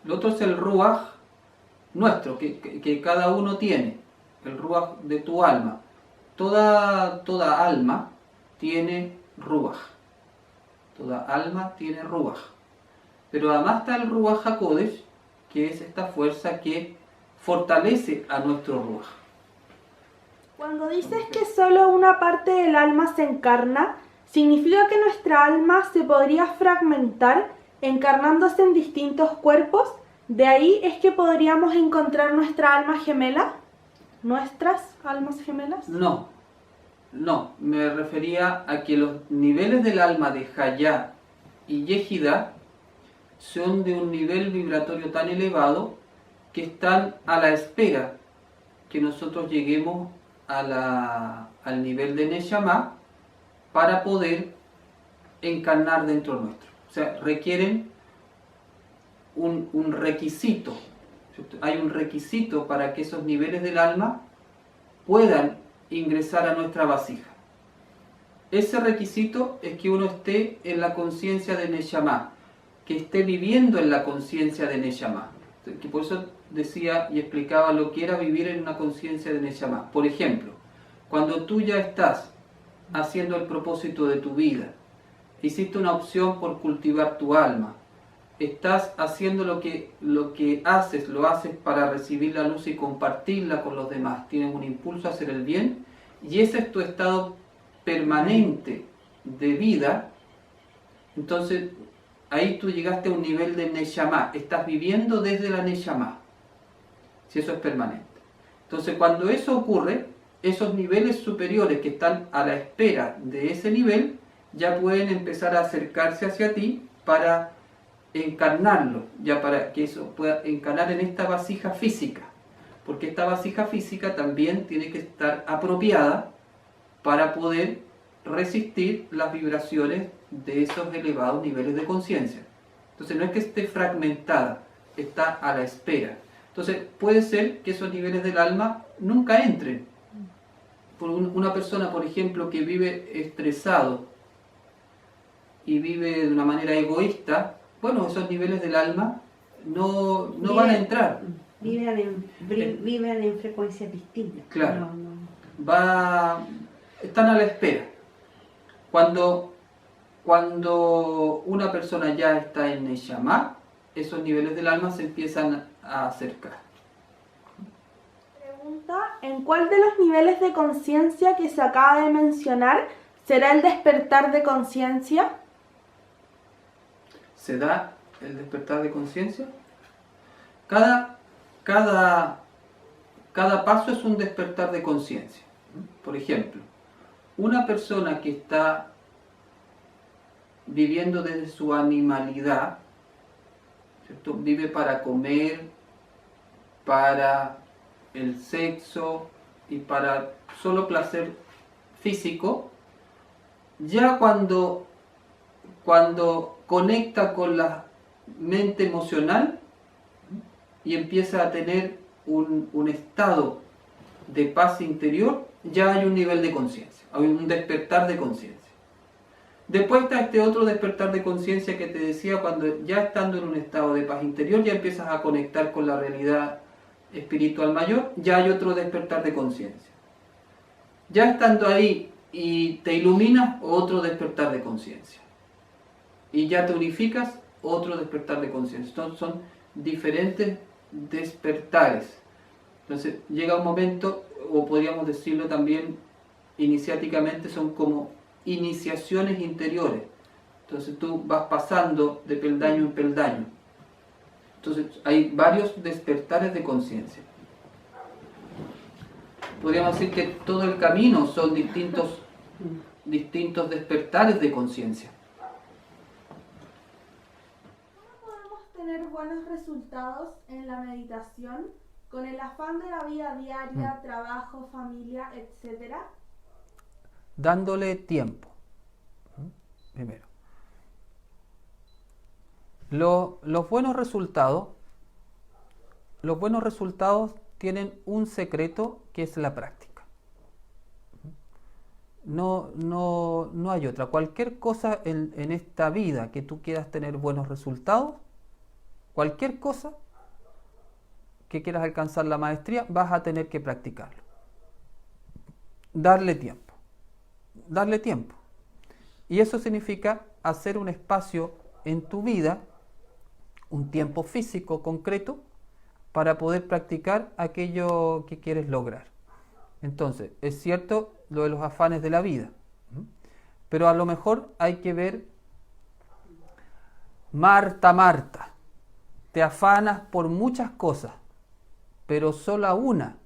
El otro es el Ruach nuestro, que cada uno tiene, el Ruach de tu alma. Toda alma tiene Ruach. Toda alma tiene Ruach. Pero además está el Ruach HaKodesh, que es esta fuerza que fortalece a nuestro Ruach. Cuando dices que solo una parte del alma se encarna, ¿significa que nuestra alma se podría fragmentar encarnándose en distintos cuerpos? ¿De ahí es que podríamos encontrar nuestra alma gemela? ¿Nuestras almas gemelas? No, me refería a que los niveles del alma de Hayá y Yehidá son de un nivel vibratorio tan elevado que están a la espera que nosotros lleguemos al nivel de Neshama para poder encarnar dentro nuestro. O sea, requieren un requisito. Hay un requisito para que esos niveles del alma puedan ingresar a nuestra vasija. Ese requisito es que uno esté en la conciencia de Neshama, que esté viviendo en la conciencia de Neshama. Que por eso decía y explicaba lo que era vivir en una conciencia de Neshama. Por ejemplo, cuando tú ya estás haciendo el propósito de tu vida, hiciste una opción por cultivar tu alma, estás haciendo lo que haces, lo haces para recibir la luz y compartirla con los demás, tienes un impulso a hacer el bien, y ese es tu estado permanente de vida, entonces ahí tú llegaste a un nivel de Neshama, estás viviendo desde la Neshama, si eso es permanente. Entonces cuando eso ocurre, esos niveles superiores que están a la espera de ese nivel, ya pueden empezar a acercarse hacia ti para encarnarlo, ya para que eso pueda encarnar en esta vasija física, porque esta vasija física también tiene que estar apropiada para poder resistir las vibraciones de esos elevados niveles de conciencia. Entonces no es que esté fragmentada, está a la espera. Entonces puede ser que esos niveles del alma nunca entren. Por una persona, por ejemplo, que vive estresado y vive de una manera egoísta, bueno, esos niveles del alma no van a entrar. Viven en frecuencias distintas. Claro. Están a la espera. Cuando una persona ya está en Neshama, esos niveles del alma se empiezan a acercar. Pregunta, ¿en cuál de los niveles de conciencia que se acaba de mencionar será el despertar de conciencia? ¿Se da el despertar de conciencia? Cada paso es un despertar de conciencia. Por ejemplo, una persona que está viviendo desde su animalidad, ¿cierto? Vive para comer, para el sexo y para solo placer físico, ya cuando conecta con la mente emocional y empieza a tener un estado de paz interior, ya hay un nivel de conciencia, hay un despertar de conciencia. Después está este otro despertar de conciencia que te decía, cuando ya estando en un estado de paz interior ya empiezas a conectar con la realidad espiritual mayor, ya hay otro despertar de conciencia. Ya estando ahí y te iluminas, otro despertar de conciencia. Y ya te unificas, otro despertar de conciencia. Entonces son diferentes despertares. Entonces llega un momento, o podríamos decirlo también iniciáticamente, son como iniciaciones interiores. Entonces tú vas pasando de peldaño en peldaño. Entonces hay varios despertares de conciencia. Podríamos decir que todo el camino son distintos despertares de conciencia. ¿Cómo podemos tener buenos resultados en la meditación con el afán de la vida diaria, trabajo, familia, etcétera? Dándole tiempo. Primero. Los buenos resultados los buenos resultados tienen un secreto que es la práctica. No hay otra. Cualquier cosa en esta vida que tú quieras tener buenos resultados, cualquier cosa que quieras alcanzar la maestría, vas a tener que practicarlo. Darle tiempo. Darle tiempo. Y eso significa hacer un espacio en tu vida, un tiempo físico concreto, para poder practicar aquello que quieres lograr. Entonces, es cierto lo de los afanes de la vida, pero a lo mejor hay que ver, Marta, Marta, te afanas por muchas cosas, pero solo una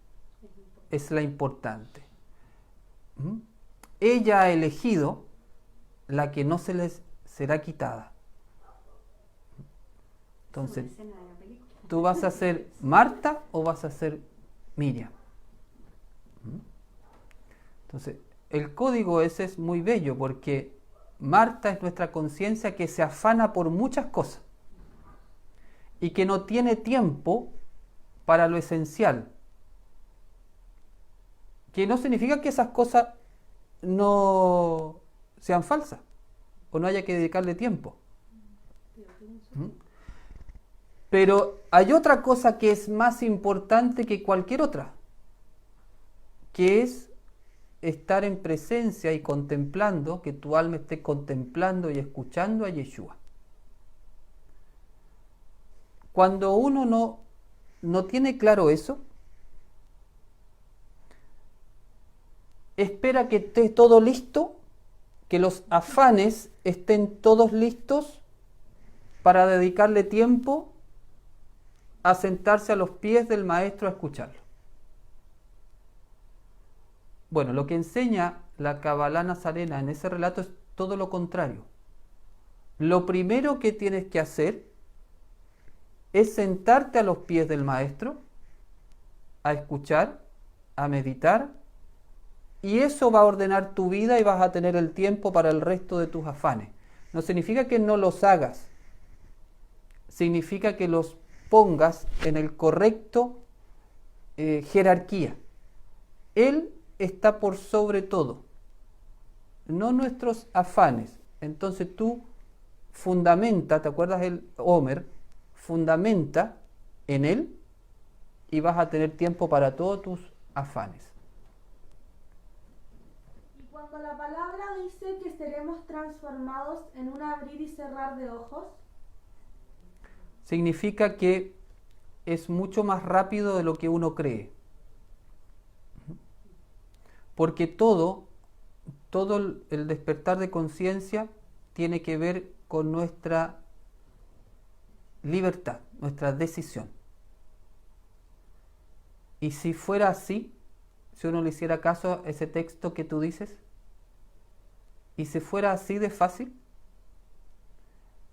es la importante. Ella ha elegido la que no se les será quitada. Entonces, ¿tú vas a ser Marta o vas a ser Miriam? Entonces, el código ese es muy bello porque Marta es nuestra conciencia que se afana por muchas cosas y que no tiene tiempo para lo esencial. Que no significa que esas cosas no sean falsas o no haya que dedicarle tiempo. Pero hay otra cosa que es más importante que cualquier otra, que es estar en presencia y contemplando, que tu alma esté contemplando y escuchando a Yeshua. Cuando uno no tiene claro eso, espera que esté todo listo, que los afanes estén todos listos para dedicarle tiempo a sentarse a los pies del maestro a escucharlo. Bueno, lo que enseña la Kabbalah nazarena en ese relato es todo lo contrario. Lo primero que tienes que hacer es sentarte a los pies del maestro a escuchar, a meditar, y eso va a ordenar tu vida y vas a tener el tiempo para el resto de tus afanes. No significa que no los hagas, significa que los pongas en el correcto jerarquía. Él está por sobre todo, no nuestros afanes. Entonces tú fundamenta, ¿te acuerdas el Homer? Fundamenta en él y vas a tener tiempo para todos tus afanes. Y cuando la palabra dice que seremos transformados en un abrir y cerrar de ojos, significa que es mucho más rápido de lo que uno cree. Porque todo el despertar de conciencia tiene que ver con nuestra libertad, nuestra decisión. Y si fuera así, si uno le hiciera caso a ese texto que tú dices, y si fuera así de fácil,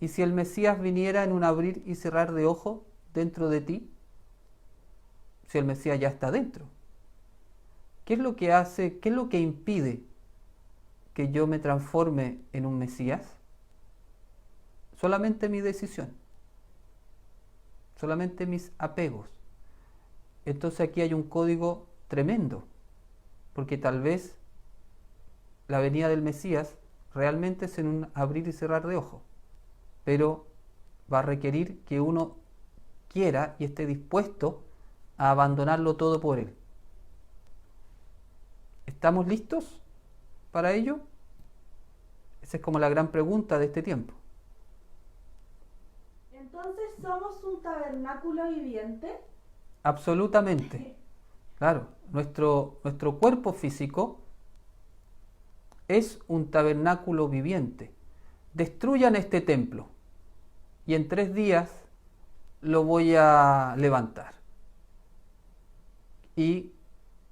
y si el Mesías viniera en un abrir y cerrar de ojos dentro de ti, si el Mesías ya está dentro, ¿qué es lo que hace, qué es lo que impide que yo me transforme en un Mesías? Solamente mi decisión, solamente mis apegos. Entonces aquí hay un código tremendo, porque tal vez la venida del Mesías realmente es en un abrir y cerrar de ojos, pero va a requerir que uno quiera y esté dispuesto a abandonarlo todo por él. ¿Estamos listos para ello? Esa es como la gran pregunta de este tiempo. entonces somos un tabernáculo viviente. Absolutamente. Claro, nuestro cuerpo físico es un tabernáculo viviente. Destruyan este templo y en 3 días lo voy a levantar. Y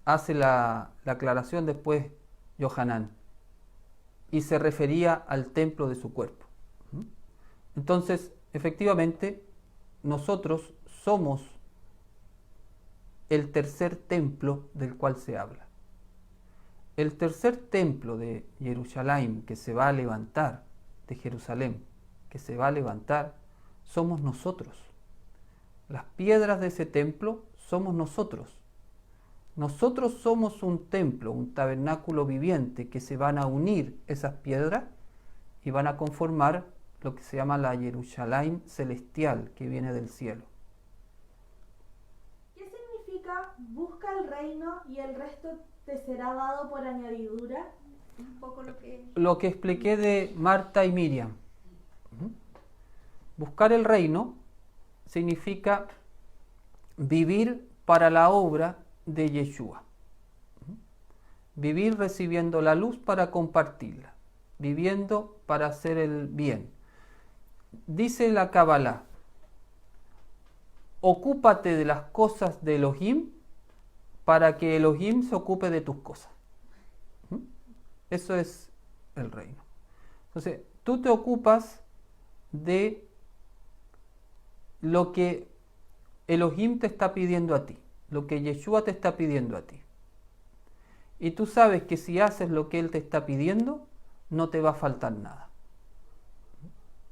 hace la aclaración después Yohanan, y se refería al templo de su cuerpo. Entonces, efectivamente, nosotros somos el tercer templo del cual se habla. El tercer templo de Jerusalén que se va a levantar, de Jerusalén, que se va a levantar, somos nosotros. Las piedras de ese templo somos nosotros. Nosotros somos un templo, un tabernáculo viviente que se van a unir esas piedras y van a conformar lo que se llama la Jerusalén celestial que viene del cielo. ¿Qué significa busca el reino y el resto te será dado por añadidura? Un poco lo que expliqué de Marta y Miriam. Buscar el reino significa vivir para la obra de Yeshua. Vivir recibiendo la luz para compartirla, viviendo para hacer el bien. Dice la Kabbalah, ocúpate de las cosas de Elohim para que Elohim se ocupe de tus cosas. Eso es el reino. Entonces, tú te ocupas de lo que Elohim te está pidiendo a ti, lo que Yeshua te está pidiendo a ti. Y tú sabes que si haces lo que Él te está pidiendo, no te va a faltar nada.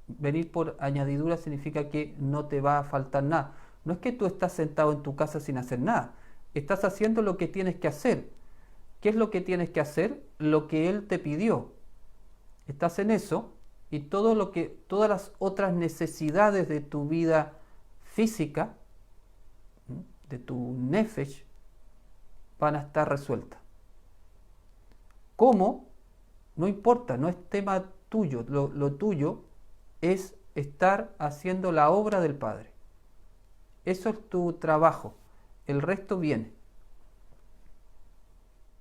Venir por añadidura significa que no te va a faltar nada. No es que tú estás sentado en tu casa sin hacer nada. Estás haciendo lo que tienes que hacer. ¿Qué es lo que tienes que hacer? Lo que Él te pidió. Estás en eso y todas las otras necesidades de tu vida física, de tu nefesh, van a estar resueltas. ¿Cómo? No importa, no es tema tuyo. Lo tuyo es estar haciendo la obra del Padre. Eso es tu trabajo. El resto viene.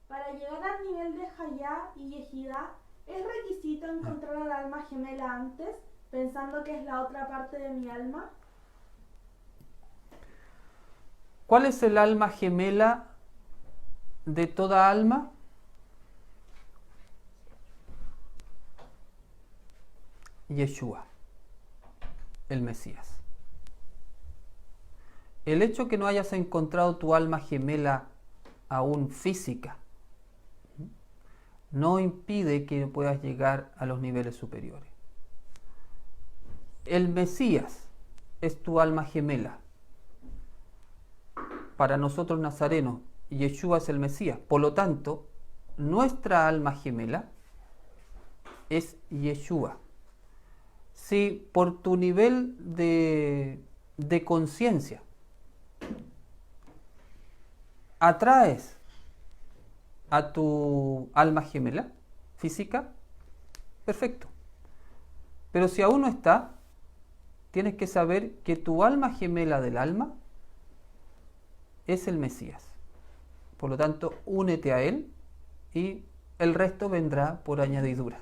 Para llegar al nivel de Hayá y Yehidá, ¿es requisito encontrar al alma gemela antes, pensando que es la otra parte de mi alma? ¿Cuál es el alma gemela de toda alma? Yeshua, el Mesías. El hecho que no hayas encontrado tu alma gemela aún física no impide que puedas llegar a los niveles superiores. El Mesías es tu alma gemela. Para nosotros nazarenos, Yeshua es el Mesías. Por lo tanto, nuestra alma gemela es Yeshua. Si por tu nivel de conciencia atraes a tu alma gemela física, perfecto. Pero si aún no está, tienes que saber que tu alma gemela del alma es el Mesías. Por lo tanto, únete a Él y el resto vendrá por añadidura.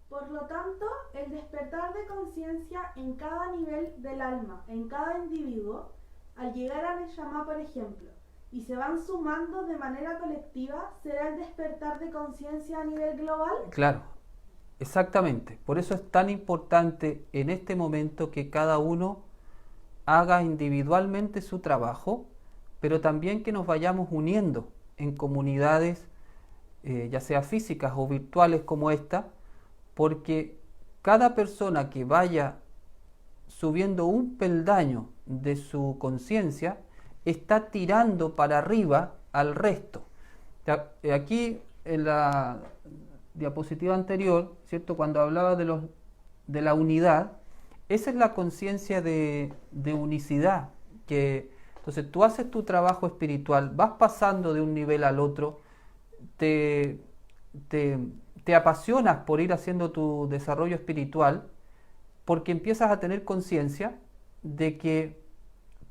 Por lo tanto, el despertar de conciencia en cada nivel del alma, en cada individuo, al llegar a Neshama, por ejemplo, y se van sumando de manera colectiva, ¿será el despertar de conciencia a nivel global? Claro, exactamente. Por eso es tan importante en este momento que cada uno haga individualmente su trabajo, pero también que nos vayamos uniendo en comunidades, ya sea físicas o virtuales como esta, porque cada persona que vaya subiendo un peldaño de su conciencia está tirando para arriba al resto. Aquí en la diapositiva anterior, ¿cierto? Cuando hablaba de la unidad, esa es la conciencia de unicidad. Entonces tú haces tu trabajo espiritual, vas pasando de un nivel al otro, te apasionas por ir haciendo tu desarrollo espiritual, porque empiezas a tener conciencia de que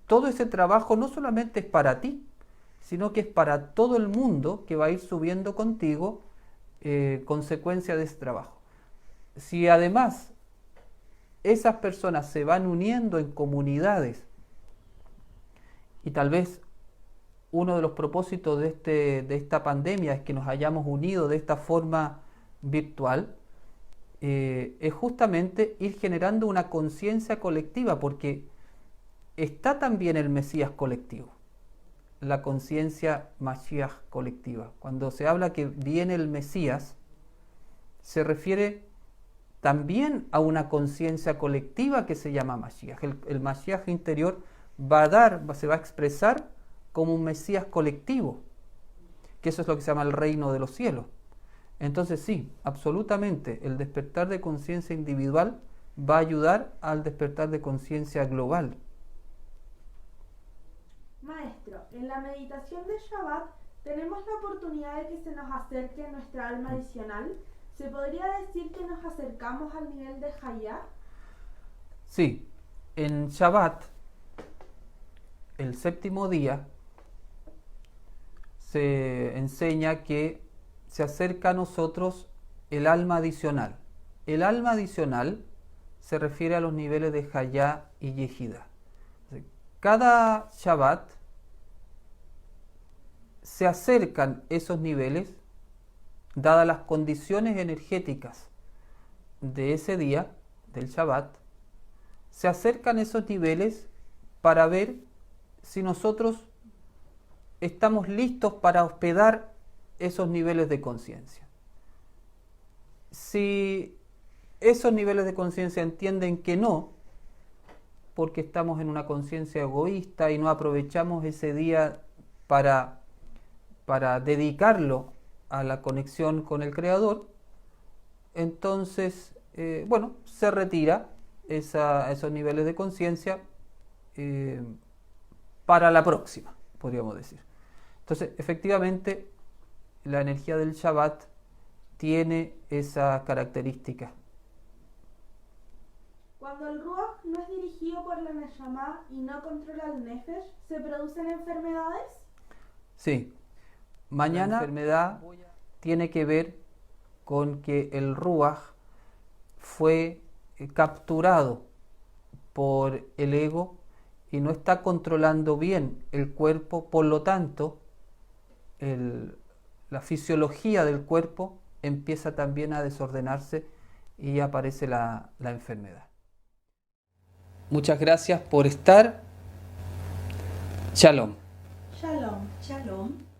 todo ese trabajo no solamente es para ti, sino que es para todo el mundo que va a ir subiendo contigo consecuencia de ese trabajo. Si además esas personas se van uniendo en comunidades, y tal vez uno de los propósitos de esta pandemia es que nos hayamos unido de esta forma virtual, es justamente ir generando una conciencia colectiva, porque está también el Mesías colectivo, la conciencia Mashiach colectiva. Cuando se habla que viene el Mesías, se refiere también a una conciencia colectiva que se llama Mashiach. El Mashiach interior se va a expresar como un Mesías colectivo, que eso es lo que se llama el reino de los cielos. Entonces sí, absolutamente, el despertar de conciencia individual va a ayudar al despertar de conciencia global. Maestro, en la meditación de Shabbat tenemos la oportunidad de que se nos acerque nuestra alma adicional. ¿Se podría decir que nos acercamos al nivel de Hayá? Sí, en Shabbat, el séptimo día, se enseña que se acerca a nosotros el alma adicional. El alma adicional se refiere a los niveles de Hayá y Yehidá. Cada Shabbat se acercan esos niveles, dadas las condiciones energéticas de ese día, del Shabbat, se acercan esos niveles para ver si nosotros estamos listos para hospedar esos niveles de conciencia. Si esos niveles de conciencia entienden que no, porque estamos en una conciencia egoísta y no aprovechamos ese día para dedicarlo a la conexión con el Creador, entonces, se retira esos niveles de conciencia para la próxima, podríamos decir. Entonces, efectivamente, la energía del Shabbat tiene esa característica. Cuando el Ruach no es dirigido por la Neshama y no controla el Nefesh, ¿se producen enfermedades? Sí. Mañana la enfermedad tiene que ver con que el Ruach fue capturado por el ego y no está controlando bien el cuerpo, por lo tanto, la fisiología del cuerpo empieza también a desordenarse y aparece la enfermedad. Muchas gracias por estar. Shalom. Shalom. Shalom.